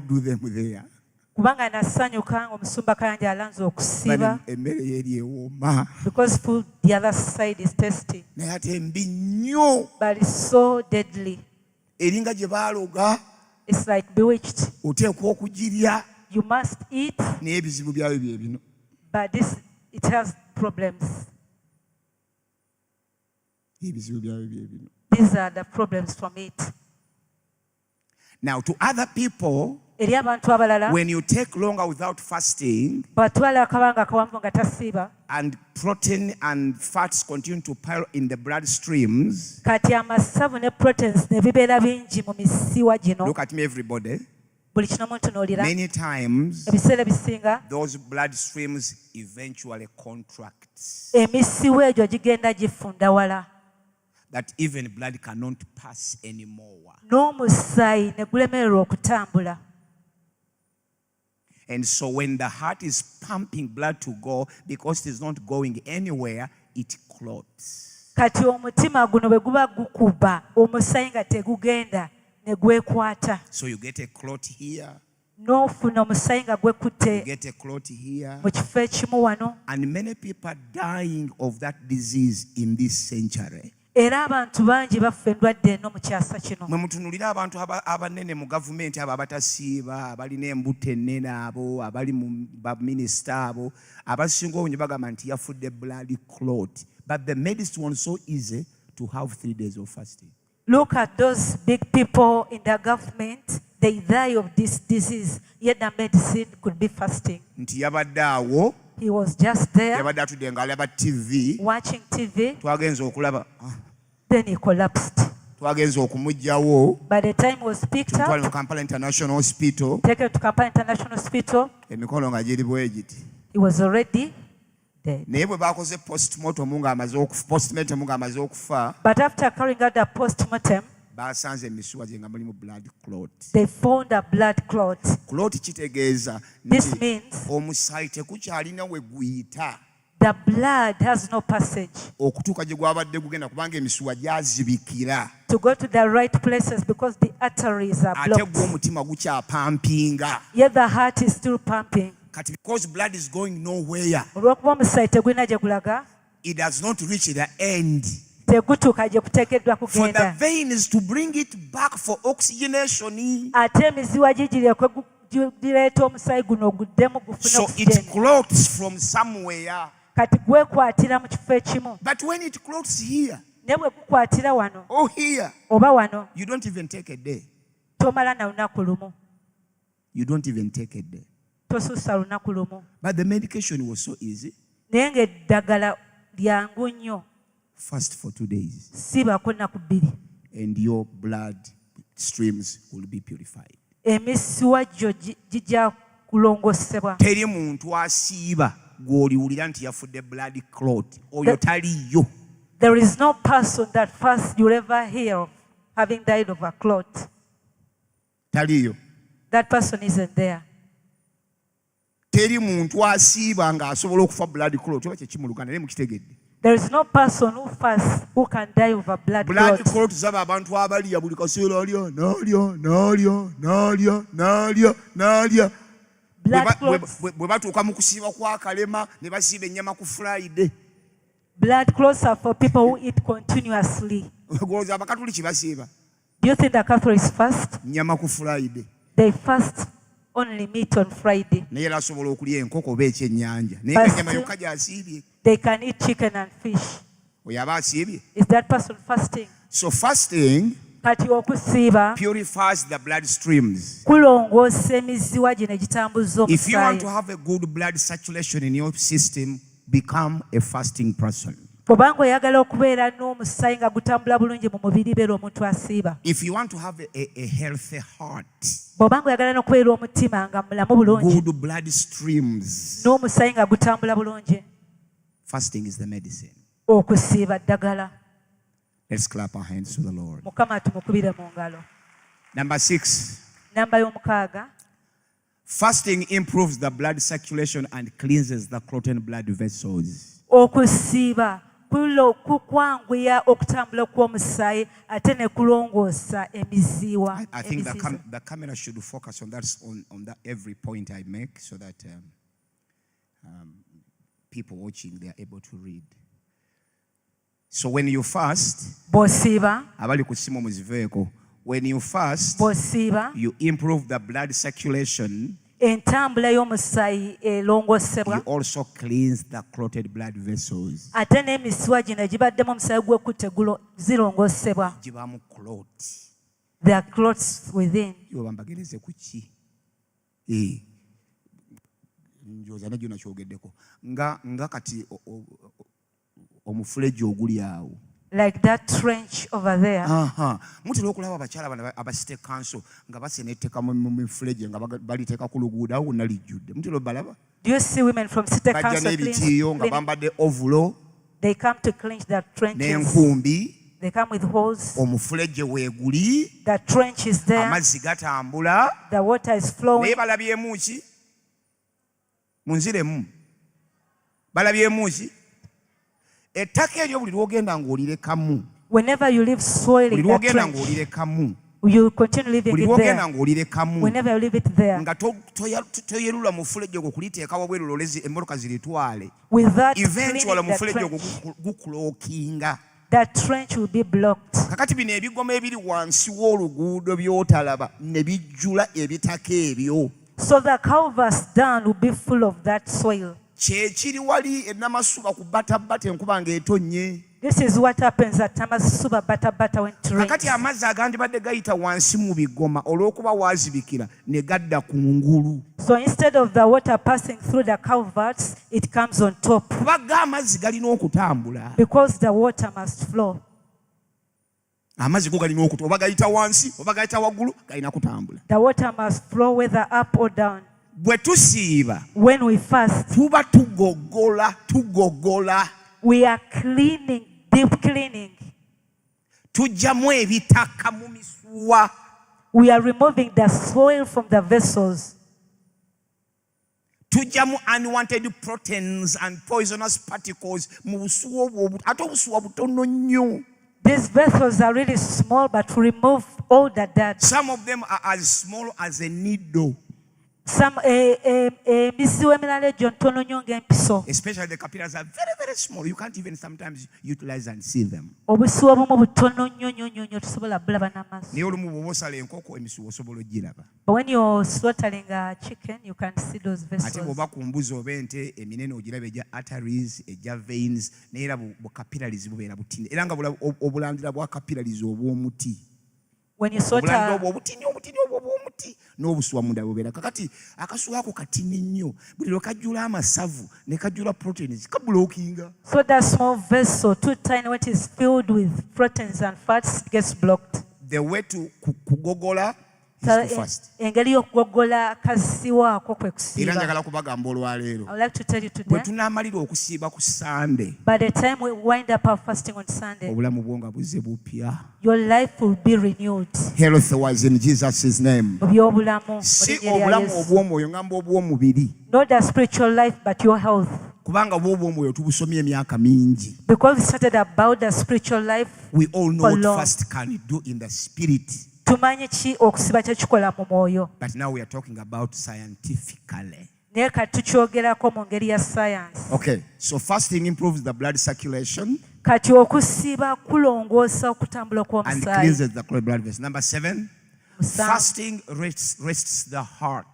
do them there. kubanga nasanyuka omusumba Kayanja alanze okusiba Emmere yeri ewooma. because food the other side is tasty Naye ate mbi nnyo. but it's so deadly. Eringa gye baaloga It's like bewitched. oteekwa okugirya You must eat, naye ebizibu byayo bye bino. but it has problems. Ebizibu byayo bye bino. These are the problems from it. Now to other people, Eri abantu abalala when you take longer without fasting batwala akabanga akawanvu nga tasiiba and protein and fats continue to pile in the blood streams, kati amasavu ne proteins ne bibeera bingi mu misiwa gino. look at me everybody, Buli kino muntunuulira many times ebiseera ebisinga those blood streams eventually contract, emisiwa egyo gigenda gifunda wala that even blood cannot pass anymore. n'omusaayi ne gulemererwa okutambula. And so when the heart is pumping blood to go, because it is not going anywhere, it clots. Kati omutima guno bwe guba gukuba omusaayi nga tegugenda ne gwekwata. So you get a clot here, N'ofuna omusaayi nga gwekutte you get a clot here, mu kifo ekimu wano. and many people are dying of that disease in this century. Era abantu bangi bafa endwadde eno mu kyasa kino. Mwe mutunulira abantu abanene mu gavumenti abo abatasiiba, abalina embuto ennene abo, abali mu baminisita abo, abasinga obungi bagamba nti yafudde blood clot. But the medicine was so easy to have 3 days of fasting. Look at those big people in the government. They die of this disease. Yet the medicine could be fasting. Nti yabadde awo, He was just there yabadde atudde ng'alaba TV, watching TV. twagenze okulaba, Then he collapsed. twagenze okumuggyawo, By the time he was picked tumutwale mu up, Kampala International Hospital, taken to Kampala International Hospital, emikono nga giri bwe giti. he was already dead. Naye bwe baakoze postmortem ng'amaze okufa, But after carrying out the postmortem, baasanze emisuwa gye nga mulimu blood clot. they found a blood clot. Clot kitegeeza This nti means omusaayi tekukyalina we guyita the blood has no passage okutuuka gye gwabadde gugenda kubanga emisuwa gyazibikira, to go to the right places because the arteries are ate blocked. gw'omutima gukyapampinga. Yet the heart is still pumping. Kati because blood is going nowhere, Olw'okuba omusaayi tegulina gye gulaga, it does not reach the end. tegutuuka gye kuteekeddwa For the kugenda. veins to bring it back for oxygenation, Ate emiziwa gigirekwe gireeta omusaayi guno oguddemu gufune so it oxygen. clots from somewhere. Kati gwekwatira mu kifo ekimu. But when it clots here Naye bwe gukwatira wano or here, oba wano, you don't even take a day. tomala na lunaku lumu. You don't even take a day. Tosussa lunaku lumu. But the medication was so easy. Naye ng'eddagala lyangu nnyo. Fast for 2 days, Siibako nnaku bbiri. and your blood streams will be purified. Emisiwa gyo gijja kulongosebwa. Teri muntu asiiba gw'oliwulira nti yafudde blood clot, oyo taliyo. There is no person that first you'll ever hear of having died of a clot. Taliyo. That person isn't there. Teri muntu asiiba ng'asobola okufa blood clot, oba kyekimu Luganda naye mukitegedde. There is no person who can die of a blood Blood clot. clot zaba abantu abaliya buli kaseera alya n'alya. Blood clots, Bwe batuuka mu kusiiba kwa kalema ne basiiba ennyama ku Friday. blood clots are for people who eat continuously. Gwolowooza Abakatuliki basiiba Do you think the Catholics fast? nnyama ku Friday. They fast only meat on Friday. Naye era asobola okulya enkoko oba ekyennyanja. Naye But ennyama still- yokka gy'asiibye. They can eat chicken and fish. Oyo aba asiibye. Is that person fasting? So fasting Kati okusiiba purifies the blood streams. kulongoosa emiziwa gino egitambuza If you want to omusaayi. have a good blood circulation in your system, become a fasting person. Bw'obanga oyagala okubeera n'omusaayi nga gutambula bulungi mu mubiri, beera omuntu asiiba. If you want to have a healthy heart, Bw'obanga oyagala n'okubeera omutima nga mulamu bulungi, good blood streams, n'omusaayi nga gutambula bulungi, fasting is the medicine. okusiiba ddagala. Let's clap our hands to the Lord. Mukama tumukubire mu ngalo. Number 6, Namba y'omukaaga, fasting improves the blood circulation and cleanses the clotted blood vessels. okusiiba kukwanguya okutambula kw'omusaayi ate ne kulongoosa emiziwa. I think the camera should focus on that every point I make so that people watching, they are able to read. So when you fast, abali ku simu muziveeko, when you fast, you improve the blood circulation. Entambula y'omusaayi elongoosebwa. You also cleanse the clotted blood vessels. Ate n'emisiwa gino gibaddemu omusaayi gw'ekutte zirongoosebwa. Gibamu clot. There are clots within. Yo bambagereze ku ki? Njoza najjo nakyogeddeko. Nga kati omufulejo oguli awo. Like that trench over there. Mutera okulaba abakyala aba state council nga basenetteka mu mifuleje nga baliteeka ku luguudo awo nalijjudde. Mutera obalaba? Do you see women from city council bajja n'ebitiiyo nga bambadde ovulo? They come to cleanse their trenches. N'enkumbi. They come with hose. Omufuleje weeguli. The trench is there. Amazzi gatambula. The water is flowing. Naye balabyemu ki? Munziremu. Balabyemu ki? Ettaka eryo buli lwogenda ng'olirekamu. Whenever you leave soil in that trench, you continue living it there. Whenever you leave it there, nga toyerula mufulejje ogwo kuliteeka wabweru lolezi emmotoka ziritwale. Without eventually mufulejje ogwo gukulookinga. That trench will be blocked. Kakati bino ebigoma ebiri wansi w'oluguudo by'otalaba ne bijjula ebitaka ebyo. So the culverts down will be full of that soil. Kyekiri wali ennamasuba ku batabata enkuba ng'etonnye. This is what happens at Namasuba Batabata when it rains. Kakati amazzi agandibadde gayita wansi mu bigoma olw'okuba waazibikira ne gadda ku ngulu. So instead of the water passing through the culverts, it comes on top. Kuba amazzi galina okutambula. Because the water must flow. Amazzi go galina okutambula. Oba gayita wansi, oba gayita waggulu, galina kutambula. The water must flow whether up or down. Bwe tusiiba, when we fast, tuba tugogola. We are cleaning, deep cleaning. Tujjamu ebitaka mu misuwa. We are removing the soil from the vessels. Tujjamu unwanted proteins and poisonous particles mu busuwa obwo, ate obusuwa butono nnyo. These vessels are really small, but we remove all the dirt. Some of them are as small as a needle. Some especially the capillaries are very, very small. You can't even sometimes utilize and see them. But when you're slaughtering a chicken, you can see those vessels. Arteries, veins, when you slaughter n'obusuwa munda bubeera kakati akasuwa ako katini nnyo buli lwe kajjula amasavu ne kajjula proteins kabulookinga. So that small vessel, too tiny, when it is filled with proteins and fats, gets blocked. The way to kugogola is to fast. Engeri y'okugogola kasiwa ako kwe kusiiba. Era njagala kubagamba olwaleero. I would like to tell you today. Bwe tunaamalira okusiiba ku Sunday. By the time we wind up our fasting on Sunday, obulamu bwo nga buzze bupya. Your life will be renewed. Health was in Jesus' name. Si obulamu obw'omwoyo ngamba obw'omubiri. Not the spiritual life, but your health. Kubanga obw'omwoyo tubusomye emyaka mingi. Because we started about the spiritual life. We all know what fast can do in the spirit. But now we are talking about scientifically. Okay, so fasting improves the blood circulation and cleanses the blood vessels. Number 7, fasting rests the heart,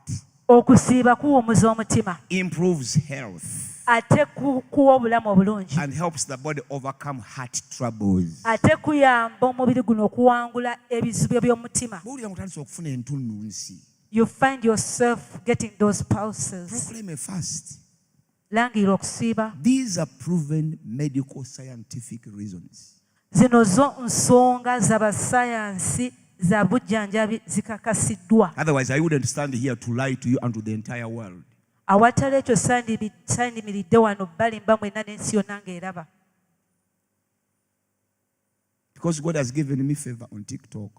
improves health, and helps the body overcome heart troubles. You find yourself getting those pulses. Proclaim a fast. These are proven medical scientific reasons. Otherwise, I wouldn't stand here to lie to you and to the entire world. Because God has given me favor on TikTok.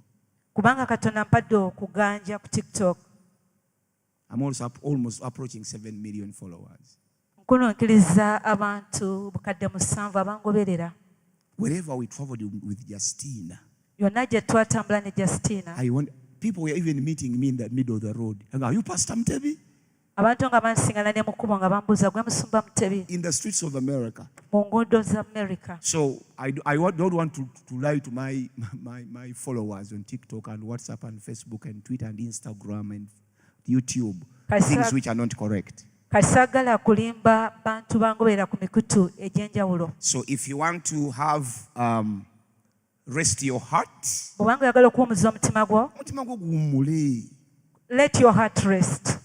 I'm also almost approaching 7 million followers. kuno nkiriza abantu bukadde 7 abangoberera. Wherever we traveled with Justina, yonna gye twatambula ne Justina, people were even meeting me in the middle of the road. Are you Pastor Mtebi? abantu nga bansingana ne mu kkubo nga bambuuza gwe musumba Mutebi. In the streets of America. Mu nguudo za America. So I don't want to lie to my followers on TikTok and WhatsApp and Facebook and Twitter and Instagram and YouTube. Things which are not correct. Kasagala kulimba bantu bangoberera ku mikutu egy'enjawulo. So if you want to have rest your heart, obanga oyagala okuwummuza omutima gwo, guwummule. Let your heart rest.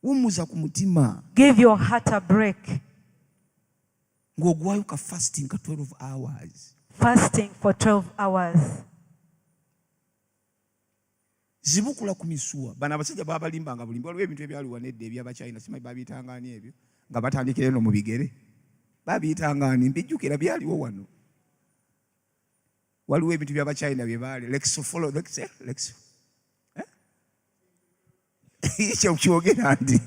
Wummuza ku mutima. Give your heart a break. Ng'ogwayo ka fasting ka 12 hours. Fasting for 12 hours. Zibukula ku misuwa. Bano abasajja babalimbanga bulimba. Waliwo ebintu ebyaliwa nedda eby'Abachina simanyi babiyitanga ani ebyo nga batandikira eno mu bigere. Babiyitanga ani mbijjukira byaliwo wano. Waliwo ebintu by'Abachina bye baali lexofolo lex. Kyogera ndi.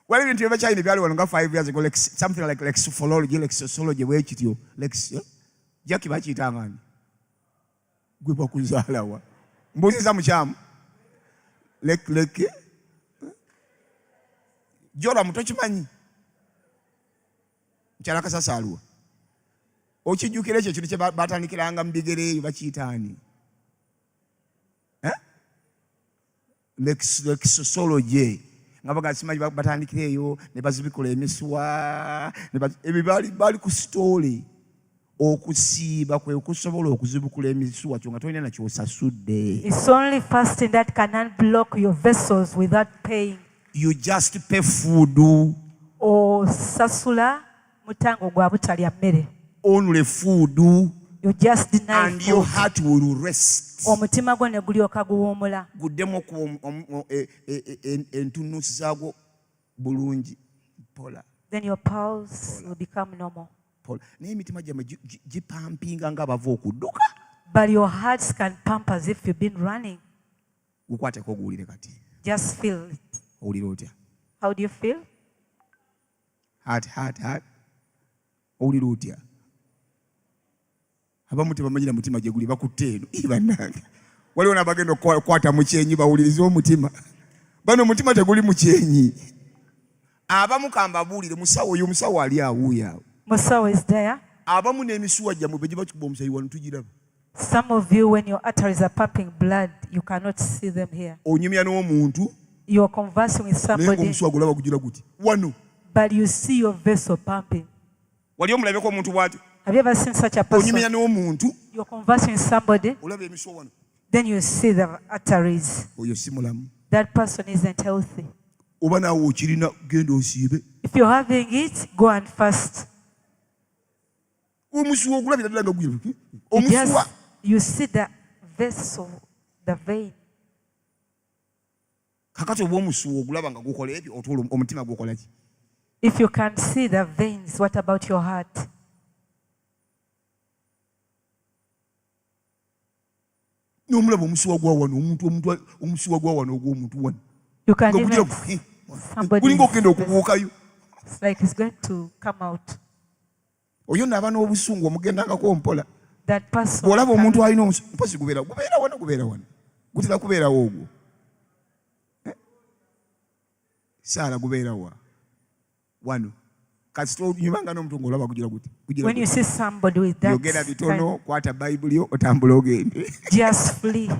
Waliwo ebintu by'Abachina byali wano nga 5 years ago, something like lexophology, lexosology bwekityo. Jaki bakiyitanga ani? Gwe bakuzaalawa. Mbuuziza mukyamu. Leke. Jola muto kimanyi. Mukyala Kasasaaluwa. Okijjukira ekyo kintu kye batandikiranga mu bigere eyo bakiyitaani. Lexosology. Nga bagasimanyi batandikira eyo ne bazibikula emisuwa. Ebyo baali ku story. Okusiiba kwe okusobola okuzibukula emisuwa kyo nga tolina nakyo osasudde. It's only fasting that can unblock your vessels without paying. You just pay food. Osasula mutango gwa butalya mmere. Only food. You just deny and food. your heart will rest. Omutima gwo ne gulyoka guwummula. Guddemu ku entunuusi zaagwo bulungi. Pola. Then your pulse will become normal. Naye emitima gyammwe gipampinga ng'abava okudduka. But your hearts can pump as if you've been running. Gukwateko oguwulire kati. Just feel it. Owulira otya? How do you feel? Heart. Owulira otya? Abamu tebamanyira mutima gye guli bakutte eno. Bannange. Waliwo n'abagenda okukwata mu kyenyi bawulirize omutima. Bano omutima teguli mu kyenyi. Abamu kambabuulire musawo oyo omusawo ali awuuyo awo. Musawo is there. Abamu n'emisuwa gyammwe be gye bakuba omusayi wano tugiraba. Some of you, when your arteries are pumping blood, you cannot see them here. Onyumya n'omuntu. You are conversing with somebody. Omusuwa gulaba gugira guti. Wano. But you see your vessel pumping. Wali omulabeko omuntu bw'ati. Have you ever seen such a person? Onyumya n'omuntu. You are conversing with somebody. Olaba emisuwa wano. Then you see the arteries. Oyo si mulamu. That person isn't healthy. Oba naawe okirina genda osiibe. If you're having it, go and fast. Omusuwa ogulabira ddala nga gugira. Omusuwa. You see the vessel, the vein. Kakati oba omusuwa ogulaba nga gukola ebyo otuula omutima gukola ki? If you can see the veins, what about your heart? N'omulaba omusuwa gwa wano omusuwa gwa wano ogw'omuntu wano. You can even see somebody. Gulinga okugenda okubuukayo. It's like it's going to come out. Oyo n'aba n'obusungu omugendangako mpola. That person. Bw'olaba omuntu alina omupozi gubeera wano. Gutera kubeerawo ogwo. Saala gubeera wa. Wano. Kasita onyumanga n'omuntu ng'olaba gugira guti. When you see somebody with that. Yogera bitono, kwata Bayibuli yo otambula ogende. Just flee.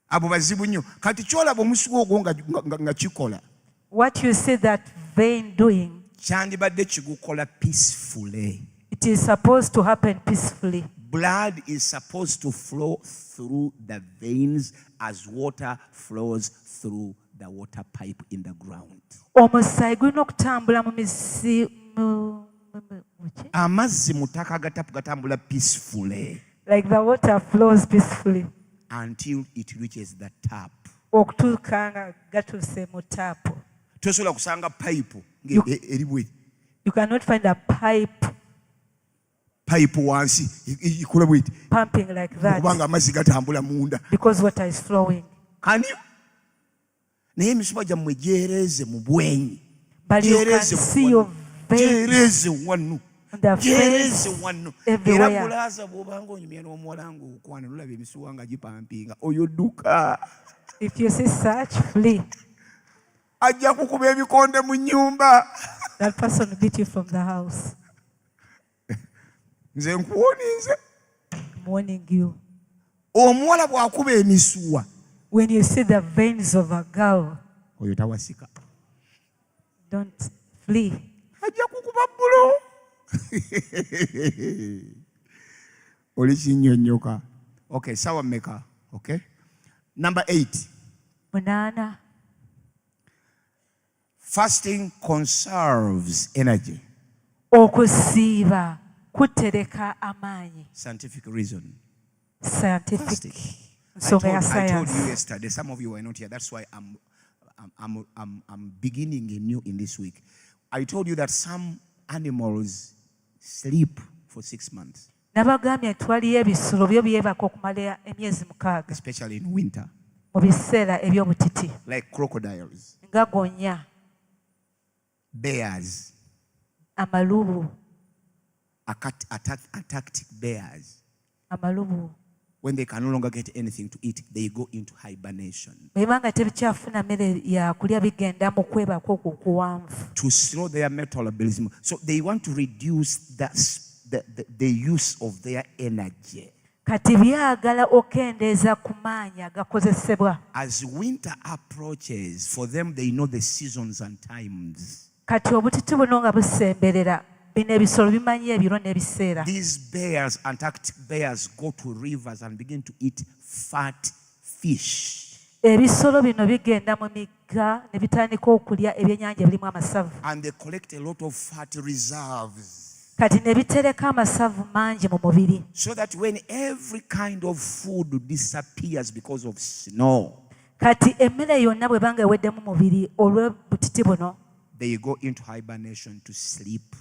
Abo bazibu nnyo. Kati kyolaba omusuwa ogwo nga kikola. What you see that vein doing. Kyandibadde kigukola peacefully. It is supposed to happen peacefully. Blood is supposed to flow through the veins as water flows through the water pipe in the ground. Omusaayi gulina okutambula mu misi. Amazzi mu ttaka gatambula peacefully. Like the water flows peacefully. Until it reaches the tap. Okutuuka nga gatuuse mu taapu. Tosobola kusanga pipe eri bwe. You cannot find a pipe wansi ikula bwiti. Pumping like that. Kubanga amazzi gatambula munda. Because water is flowing. Can you? naye emisuba gyammwe gyereeze mu bwenyi, But you can see your veins gyereeze wano, on the gyereeze face wano. everywhere. Era bulaaza bw'obanga onyumya n'omuwala ng'okwana nolaba emisuwa nga gipampinga, oyo dduka. If you see such, flee. Ajja kukuba ebikonde mu nnyumba. That person will beat you from the house. Nze nkuwonize. I'm warning you. Omuwala bw'akuba emisuwa, When you see the veins of a girl, oyo tawasika. don't flee. Ajja kukuba bbulo. Oli kinnyonnyoka. Okay, sawa mmeka. Okay. Number 8. Munana. Fasting conserves energy. Okusiiba kutereka amaanyi. Scientific reason. Scientific. Fasting. Nsonga ya I told you science. yesterday, some of you were not here. That's why I'm beginning anew in this week. I told you that some animals sleep for 6 months, Nabagambye nti waliyo ebisolo byo byebaka okumala emyezi 6 especially in winter, mu biseera eby'obutiti like crocodiles, nga gonya, bears, amalubu, Arctic bears. amalubu. When they can no longer get anything to eat, they go into hibernation Bweba nga tebikyafuna mmere yakulya bigenda mu kwebaka okwo okuwanvu. to slow their metabolism. So they want to reduce the use of their energy. Kati byagala okendeeza ku maanyi agakozesebwa. As winter approaches, for them they know the seasons and times. Kati obutiti buno nga busemberera, bino ebisolo bimanyi ebiro n'ebiseera. These bears, Antarctic bears, go to rivers and begin to eat fat fish. Ebisolo bino bigenda mu migga ne bitandika okulya ebyennyanja ebirimu amasavu. And they collect a lot of fat reserves. Kati ne bitereka amasavu mangi mu mubiri. So that when every kind of food disappears because of snow, Kati emmere yonna bwe banga ewedde mu mubiri olw'obutiti buno, they go into hibernation to sleep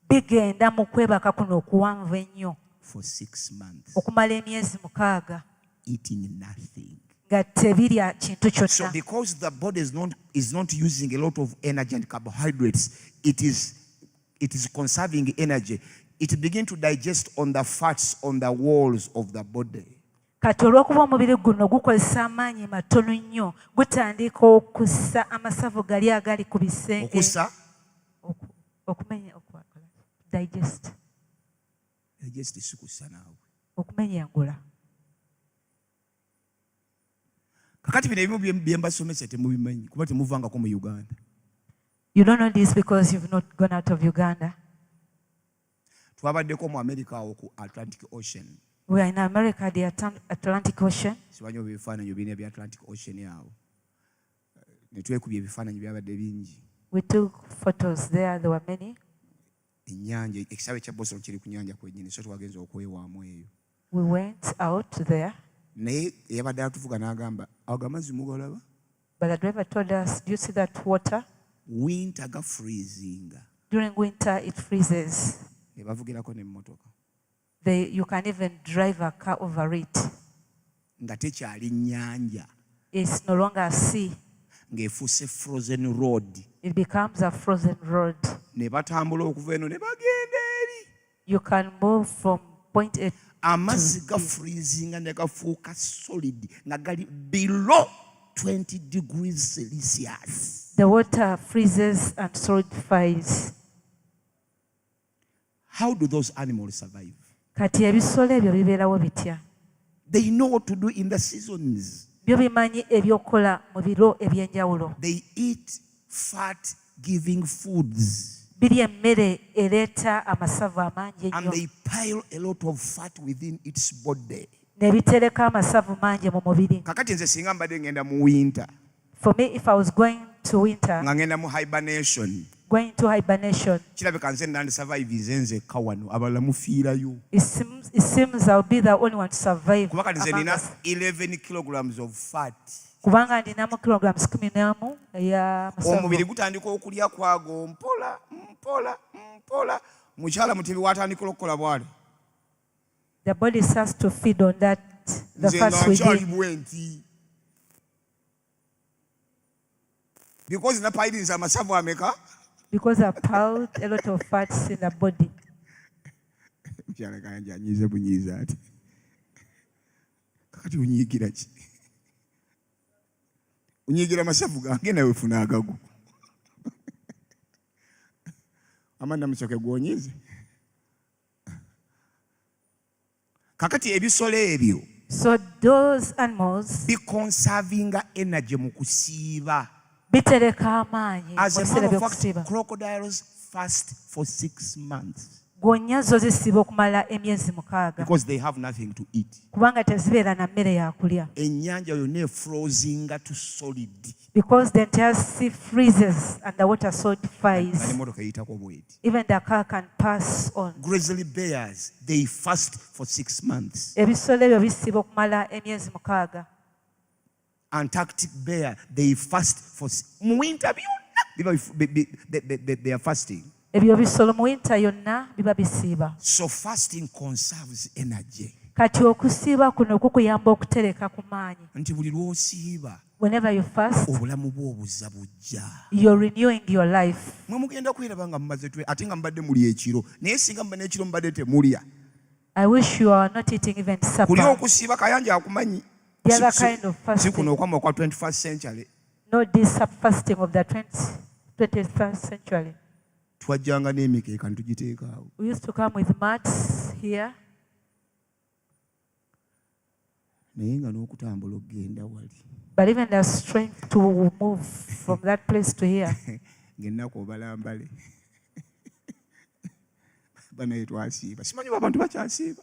bigenda mu kwebaka kuno okuwanvu ennyo for 6 months, okumala emyezi 6 eating nothing. nga tebirya kintu So kyonna. because the body is not using a lot of energy and carbohydrates, it is conserving energy. It begins to digest on the fats on the walls of the body. Kati olw'okuba omubiri guno gukozesa amaanyi matono nnyo, gutandika okussa amasavu gali agali ku bisenge. Okusa? Okumenya digest. Digest sikusa naawe. Okumenyangula. Kakati bino ebimu bye mbasomesa temubimanyi kuba temuvangako mu Uganda. You don't know this because you've not gone out of Uganda. Twabaddeko mu America awo ku Atlantic Ocean. We are in America, the Atlantic Ocean. Sibanyi oba ebifaananyi bino ebya Atlantic Ocean awo. Ne twekubya ebifaananyi byabadde bingi. We took photos there. There were many. Ennyanja, ekisaawe kya Boston kiri ku nnyanja kwennyini, so twagenza okwewaamu eyo. We went out there. Naye eyabadde atuvuga n'agamba, ago amazzi mugalaba? But the driver told us, do you see that water? Winter ga freezing. During winter, it freezes. Ne bavugirako n'emmotoka. You can even drive a car over it. Nga tekyali nnyanja. It's no longer a sea. Ng'efuuse frozen road. It becomes a frozen road. Ne batambula okuva eno ne bagenda eri. You can move from point A. Amazzi ga freezing ne gafuuka solid nga gali below 20 degrees Celsius. The water freezes and solidifies. How do those animals survive? Kati ebisolo ebyo bibeerawo bitya? They know what to do in the seasons. Byo bimanyi ebyokukola mu biro ebyenjawulo. They eat fat-giving foods. Birya emmere ereeta amasavu amangi And ennyo. they pile a lot of fat within its body. Ne bitereka amasavu mangi mu mubiri. Kakati nze singa mbadde ngenda mu winter. For me, if I was going to winter, Nga ngenda mu hibernation. going to hibernation, Kirabika nze nandi survive nzekka wano abalala mufiirayo. it seems I'll be the only one to survive. Kuba kati nze among nina us. 11 kilograms of fat. Kubanga ndinamu kilograms 14 ey'amasavu. Omubiri gutandika okulya kwago mpola mpola. Mukyala mutebi watandika okukola bwali. The body starts to feed on that, the Nze fats nga nkyali within. bwenti. Because napairinza amasavu ameka. Because I piled a lot of fats in the body. Mukyala kanja anyize bunyiza ati. Kakati unyigira ki? Unyigira amasavu gange nawe funa agagu. Amanda musoke gwonyize. Kakati ebisolo ebyo. So those animals be conserving energy mu kusiiba. bitereka amaanyi. As a matter of fact, crocodiles fast for 6 months. Ggonya zo zisiba okumala emyezi 6. Because they have nothing to eat. Kubanga tezibeera na mmere ya kulya. Ennyanja yonna efrozinga to solid. Because the entire sea freezes and the water solidifies. Even the car can pass on. Grizzly bears, they fast for 6 months. Ebisolo ebyo bisiba okumala emyezi 6. Antarctic bear, they fast for winter. They are fasting. Ebyo bisolo mu winter yonna biba bisiiba. So fasting conserves energy. Kati okusiiba kuno kukuyamba okutereka ku maanyi. Nti buli lw'osiiba, whenever you fast, obulamu bwo obuzza bujja. You're renewing your life. Mwe mugenda kwiraba nga mumaze ate nga mbadde muli ekiro, naye singa mba n'ekiro mbadde temulya. I wish you are not eating even supper. Kuli okusiiba kayanja akumanyi. The other kind of fasting. Si kuno okwama kwa 21st century. Not this fasting of the 21st century. Twajjanga n'emikeeka ntugiteeka awo. We used to come with mats here. Naye nga n'okutambula okgenda wali. But even the strength to move from that place to here. Ng'ennaku obalambale. Banaye twasiiba. Simanyi abantu bakyasiiba.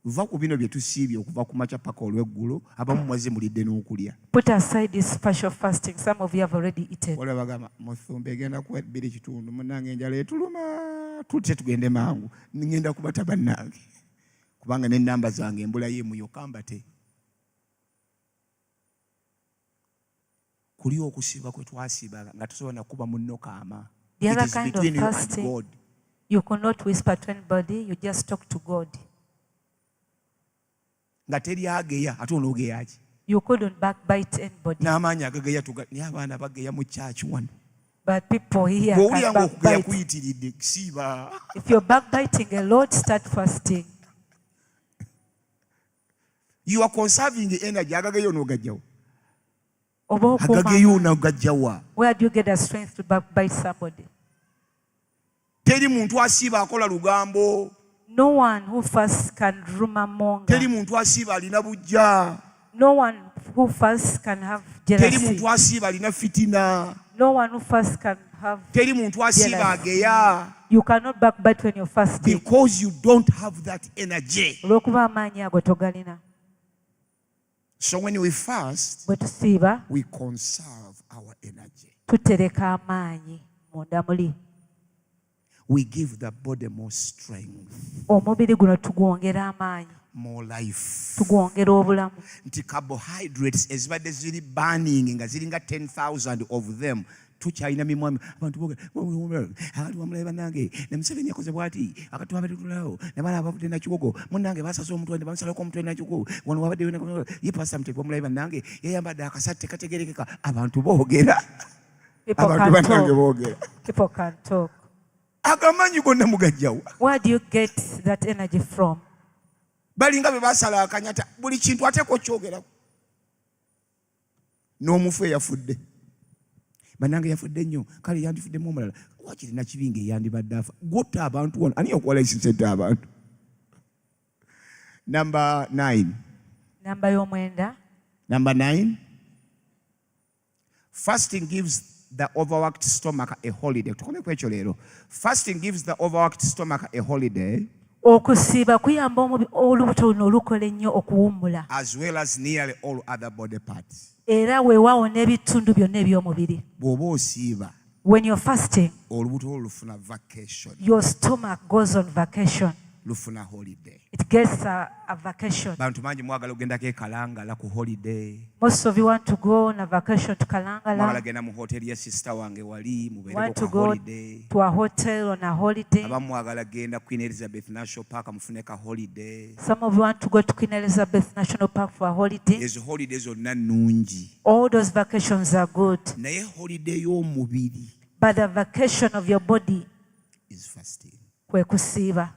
Vuva ku bino bye tusiibye okuva ku makya paka olw'eggulo, abamu mwaze mulidde n'okulya. Put aside this special fasting. Some of you have already eaten. Wala bagamba Muthumba egenda kuwa 2 kitundu, munnange enjala etuluma, tutte tugende mangu. Ngenda kubata bannange. Kubanga n'ennamba zange embula ye muyoka mbate. Kuli okusiiba kwe twasiiba nga tusobola nakuba munno kaama. The other kind of fasting, you cannot whisper to anybody, you just talk to God. Nga teri ageya ate onoogeya ki? You couldn't backbite anybody. N'amaanyi agageya naye abaana bageya mu church wano. But people here can backbite. If you're backbiting a lot, start fasting. You are conserving the energy. Agageya onoogaggyawo. Where do you get the strength to backbite somebody? Teri muntu asiiba akola lugambo. No one who fasts can rumor monger. Teri muntu asiiba alina bujja. No one who fasts can have jealousy. Teri muntu asiiba alina fitina. No one who fasts can have Teri muntu asiiba ageya. You cannot backbite when you're fasting. Because you don't have that energy. So when we fast, we conserve our energy. We give the body more strength, more life. Nti carbohydrates ezibadde ziri burning nga ziringa 10,000 of them. Tukyalina mimwami abantu akati wamulabe bannange ne Museveni yakoze bw'ati akati wabadde tulawo ne bala abavudde nakikogo munnange baasasa omutwe ne bamusalako omutwe nakikogo wano wabadde ye pasa mutwe wamulabe bannange yayambadde akasatte kategerekeka abantu boogera abantu bannange boogera. People can talk. Agamanyi gonna mugajjawo. Where do you get that energy from? Balinga be basala akanyata buli kintu ateeko kyogerako. N'omufu eyafudde. Bannange yafudde nnyo kale yandifuddemu omulala wakirina kibinga eyandibadde afa gotta abantu wano ani okuwala ekisente abantu. Number 9. Number 9. Fasting gives the overworked stomach a holiday. Tukome ku ekyo leero. Fasting gives the overworked stomach a holiday. Okusiiba kuyamba olubuto luno olukola ennyo okuwummula. As well as nearly all other body parts. Era weewaawo n'ebitundu byonna eby'omubiri. Bw'oba osiiba. When you're fasting, olubuto olufuna vacation. Your stomach goes on vacation. lufuna holiday. It gets a vacation. Bantu mangi mwagala ogendako ekalangala ku holiday. Most of you want to go on a vacation to Kalangala. Mwagala genda mu hoteli ya sister wange wali Want to mubeereko go holiday. to a hotel on a holiday. Abamu mwagala genda Queen Elizabeth National Park mufune ka holiday. Some of you want to go to Queen Elizabeth National Park for a holiday. Ezo holidays zonna nnungi. All those vacations are good. Naye holiday y'omubiri But the vacation of your body is fasting. kwe kusiiba.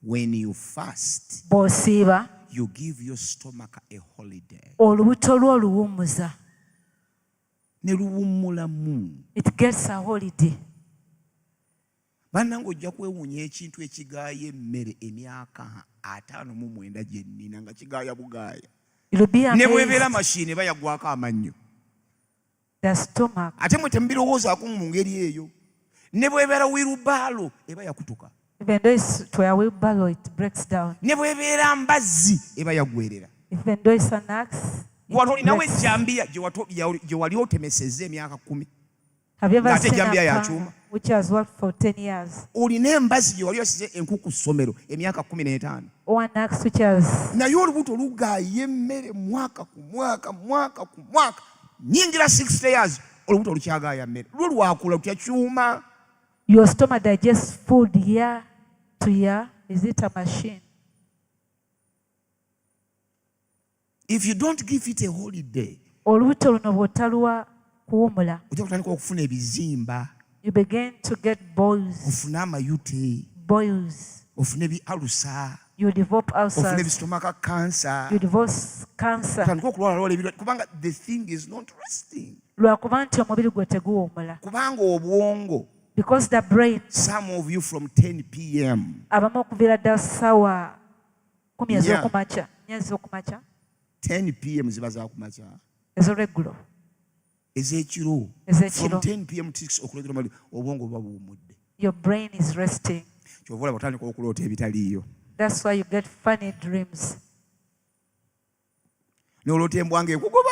When you fast, Bw'osiiba, you give your stomach a holiday. olubuto lwo oluwummuza. Ne luwummulamu. It gets a holiday. Bannange ojja kwewuunya ekintu ekigaaya emmere emyaka 59 gye nnina nga kigaaya bugaaya. You'll be Ne bw'ebeera amazed. mashini eba yaggwako amannyo. The stomach. Ate mwe temubirowoozaako mu ngeri eyo. Ne bw'ebeera wirubaalo eba yakutuka. Even though it's to a wheelbarrow, it breaks down. Ne bw'ebeera mbazzi eba yaggwerera. Even though it's an axe, Wano olinawo breaks. ejjambiya gye wali otemesezza emyaka 10. Have you ever Ng'ate seen ejjambiya a ya pan kyuma. which has worked for 10 years? Olina embazzi gye wali osize enku ku ssomero emyaka 15. Or an axe which has Naye olubuto lugaaya emmere mwaka ku mwaka. Nyingira 60 years olubuto lukyagaaya mmere. Lwo lwakula lutya kyuma. your stomach digests food year to year? Is it a machine? If you don't give it a holiday, Olubuto luno bw'otaluwa kuwumula, ojja kutandika okufuna ebizimba, you begin to get boils, ofune amayute, ofune ebialusa, you develop ofune ulcers, ebistomaka cancer. you develop cancer. Otandika okulwala ebirwadde kubanga the thing is not resting. Lwakuba nti omubiri gwe teguwumula. Kubanga obwongo, Because the brain, some of you from 10 p.m. abamu okuviira ddala ssaawa 10 Yeah. ez'okumakya, 10 p.m. ziba zakumakya. ez'olweggulo, Ezekiro. Ezekiro. From 10 p.m. to 6 o'clock mali obwongo buba buwummudde. your brain is resting. Kyova olaba otandika okuloota ebitaliiyo. That's why you get funny dreams. N'oloota embwa ng'ekugoba.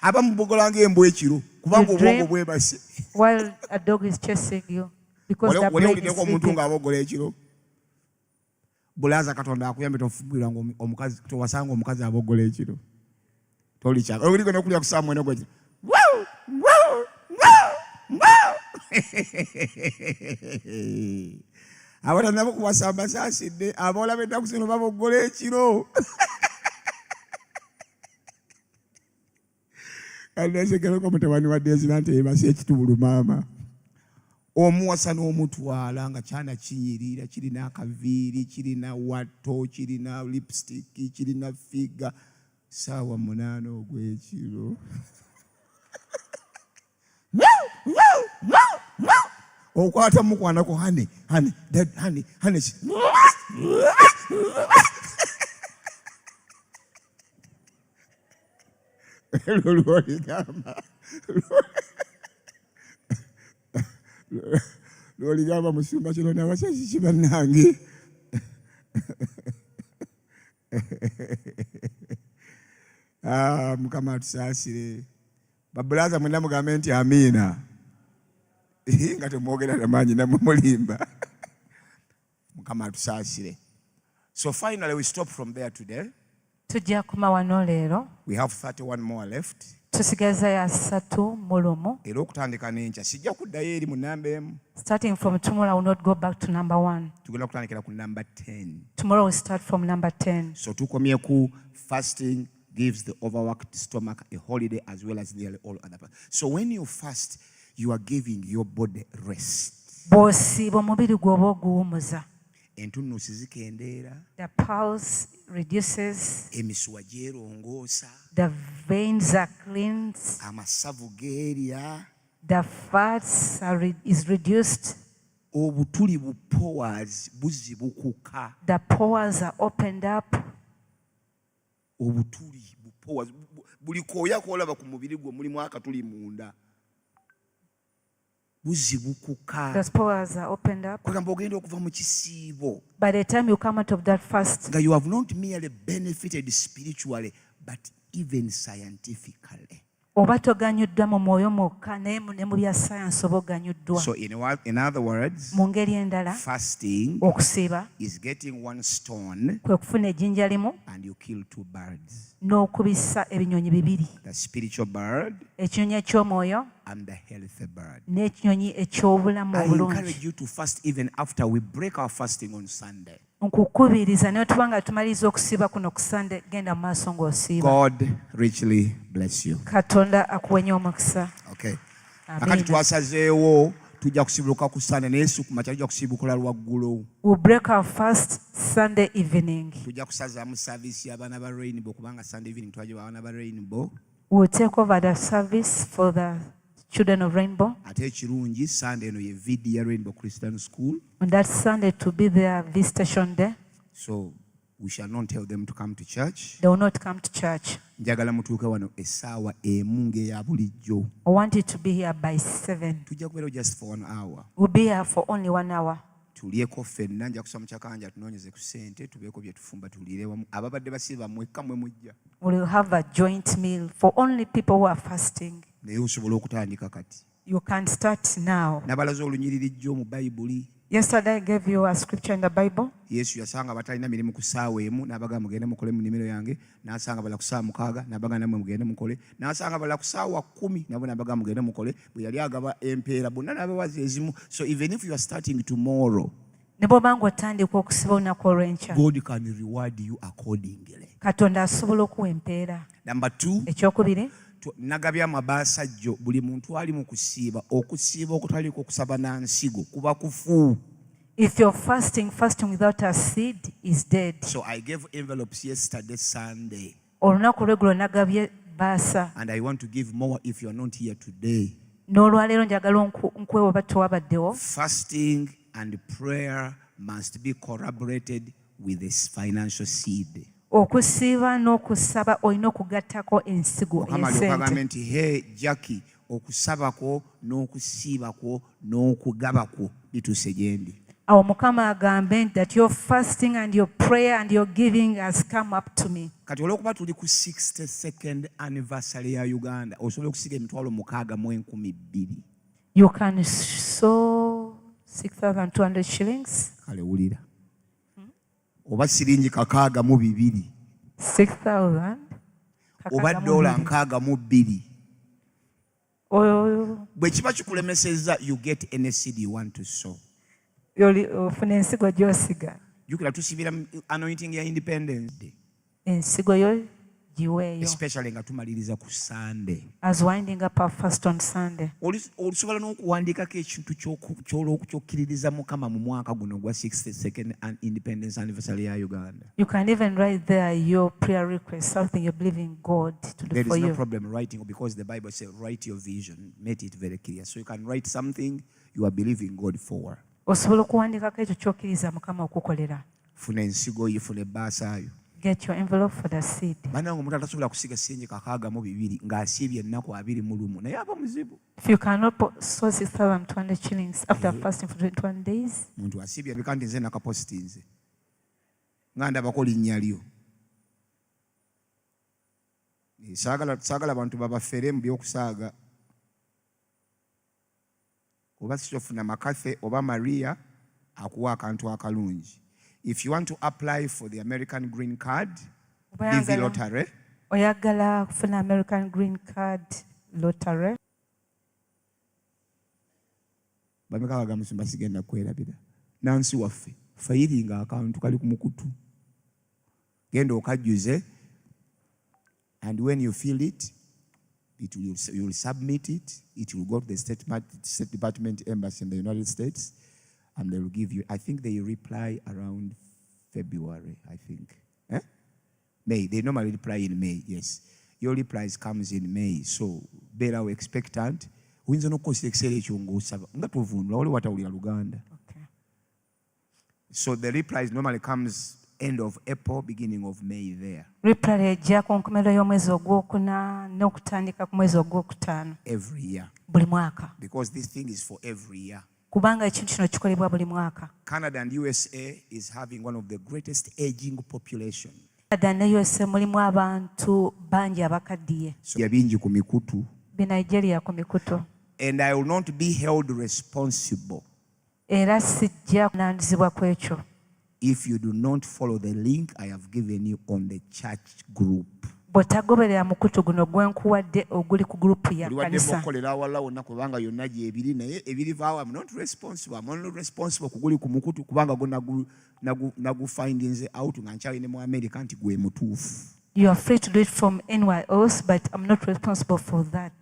Abamu bogolanga embwa ekiro kubanga You obwongo dream bwebase. while a dog is chasing you because the Wali brain is owuliddeko omuntu sleeping. ng'abogola ekiro. Bulaaza Katonda akuyambe tofumbirwa omukazi towasanga omukazi abogola ekiro. Tolikyaka. Oliko n'okulya ku saa mwenda gwekiro. Wow! Wow! Wow! Wow! Abana nabo kubasamba saasidde aboola b'ennaku zino babogola ekiro. Andasekereko mutabani wa Desira nti ebase ekitubulu maama. Omuwasa n'omutwala nga kyana kinyirira kirina akaviiri kirina watto kirina lipstick kirina figa saawa 8 ogw'ekiro. Okwata mukwanako honey. Lwoligamba musumba kino nabasasi kibannange. Mukama atusaasire. Babulaza mwena mugambe nti amiina. Nga temwogera namaanyi namwe mulimba. Mukama atusaasire. So finally we stop from there today. Tujja kuma wano leero. We have 31 more left. Tusigaza ya 3 mu lumu. Era okutandika n'enkya sijja kuddayo eri mu namba emu. Starting from tomorrow, I will not go back to number 1. Tugenda kutandikira ku namba 10. Tomorrow we start from number 10. So tukomye ku fasting gives the overworked stomach a holiday as well as nearly all other parts. So when you fast, you are giving your body rest. Bw'osiiba omubiri gwe oba oguwummuza. Entunnunsi zikendeera. The pulse reduces. Emisuwa gyerongoosa. The veins are cleansed. Amasavu geerya. The fats is reduced. Obutuli pores buzibukuka. The pores are opened up. Obutuli pores buli kooya koolaba ku mubiri gwe mulimu akatuli munda. Buzibukuka. Those pores are opened up. Kwegamba ogenda okuva mu kisiibo. By the time you come out of that fast, Nga you have not merely benefited spiritually but even scientifically. oba toganyuddwa mu mwoyo mwokka naye ne mu bya sayansi oba oganyuddwa. So in other words, mu ngeri endala fasting okusiiba is getting one stone kwe kufuna ejjinja limu and you kill two birds. n'okubisa ebinyonyi bibiri, The spiritual bird ekinyonyi eky'omwoyo and the healthy bird. n'ekinyonyi eky'obulamu I obulungi. encourage you to fast even after we break our fasting on Sunday. Nkukubiriza naye tuba nga tumaliriza okusiiba kuno ku Sande, genda mu maaso ng'osiiba. God richly bless you. Katonda akuwenye omukisa. Okay. Amen. Nakati twasazeewo tujja kusibuka ku Sunday naye si ku makya tujja kusibukula lwaggulu. We'll break our fast Sunday evening. Tujja kusazaamu service y'abaana ba Rainbow kubanga Sunday evening twagiba abaana ba Rainbow. We'll take over the service for the children of Rainbow. Ate ekirungi Sunday eno ye vidi ya Rainbow Christian School. On that Sunday to be their visitation day. So we shall not tell them to come to church. They will not come to church. Njagala mutuuke wano essaawa emu ng'eya bulijjo. I want you to be here by 7. Tujja kubeerawo just for 1 hour. We'll be here for only 1 hour. Tulyeko ffenna nja kusoma kyakanja tunoonyeze ku ssente tubeeko bye tufumba tuliire wamu ababadde basiiba mwekka mwe mujja. We'll have a joint meal for only people who are fasting. Naye osobola okutandika kati. You can start now. Nabalaza olunyiriri jjo mu Bayibuli. Yesterday I gave you a scripture in the Bible. Yesu yasanga batalina mirimu ku ssaawa emu n'abagamba mugende mukole mu nnimiro yange, n'asanga bala ku ssaawa 6 n'abagamba nammwe mugende mukole, n'asanga bala ku ssaawa 10 nabo n'abagamba mugende mukole. Bwe yali agaba empeera bonna n'abawazi ezimu. So even if you are starting tomorrow, Ne bw'oba ng'otandika okusiba olunaku olw'enkya, God can reward you accordingly. Katonda asobola okuwa empeera. Number 2, Ekyokubiri, nagabya amabaasa jjo buli muntu ali mu kusiiba okutaliko kusaba na nsigo kuba kufu. if you're fasting without a seed is dead. So I gave envelopes yesterday Sunday Olunaku olw'eggulo nagabye baasa. and I want to give more if you are not here today. N'olwaleero njagala nkwewa oba tewabaddewo. Fasting and prayer must be corroborated with this financial seed. Okusiiba n'okusaba olina okugattako ensigo Okagamba ensente. nti hey Jackie, okusabako n'okusiibako n'okugabako bituuse gye ndi. Awo Mukama agambe that your fasting and your prayer and your giving has come up to me. Kati olw'okuba tuli ku 62nd anniversary ya Uganda, osobola okusiga emitwalo 6,200. You can sow 6,200 shillings. Kale wulira. Oba siringi 62. 6,000. Oba dola 62. Oh, Bwe kiba kikulemesezza, you get any seed you want to sow. ofuna ensigo gy'osiga. Jukira tusibira anointing ya Independence Day. Ensigo yo giweeyo. Especially nga tumaliriza ku Sunday. As winding up our fast on Sunday. Olusobola n'okuwandiikako ekintu ky'okkiririza Mukama mu mwaka guno gwa 62nd Independence Anniversary ya Uganda. You can even write there your prayer request, something you believe in God to do There for is no you. problem writing because the Bible says write your vision, make it very clear. So you can write something you are believing God for. Osobola okuwandiikako ekyo ky'okkiriza Mukama okukolera. Funa ensigo yo, funa ebbaasa yo. Get your envelope for the seed. Bannange omuntu atasobola kusiga ssiringi 62 ng'asiibye ennaku 21 naye aba muzibu. If you cannot sow 6,200 shillings after fasting for 21 days, Muntu asiibye bika nti nze nakapositi nze. Nga ndabako linnya lyo. Saagala abantu babafere mu by'okusaaga. Oba sitofuna Makathe oba Maria akuwa akantu akalungi. If you want to apply for the American green card, DV lottery, oyagala kufuna American green card lottery, bameka bagamusumba sigenda kwerabira. Nansi waffe fayiringa akantu kali ku mukutu. Genda okajjuze, and when you feel it, you will submit it. It will go to the State Department Embassy in the United States, and they will give you, I think they reply around February, I think. May. They normally reply in May, yes. Your replies comes in May, so better expectant. Uyinza n'okukozesa ekiseera ekyo ng'osaba nga tovunula wali watawulira Luganda. Okay. So the replies normally comes end of April, beginning of May there. Reply ejja ku nkomerero y'omwezi ogwokuna n'okutandika ku mwezi ogwokutaano. Every year. Buli mwaka. Because this thing is for every year. Kubanga ekintu kino kikolebwa buli mwaka. Canada and USA is having one of the greatest aging population. ne USA mulimu abantu bangi abakaddiye. Bingi ku mikutu. Nigeria ku mikutu. And I will not be held responsible Era sijja kunandizibwa ku ekyo. If you do not follow the link I have given you on the church group. Bw'otagoberera mukutu guno gwenkuwadde oguli ku group ya kanisa. Mukolera awala wonna kubanga yonna gyebiri naye ebirivaawo I'm not responsible. I'm only responsible kuguli ku mukutu kubanga nagu findings out nga nkyali ne mu America nti gwe mutuufu. You are free to do it from anywhere else, but I'm not responsible for that.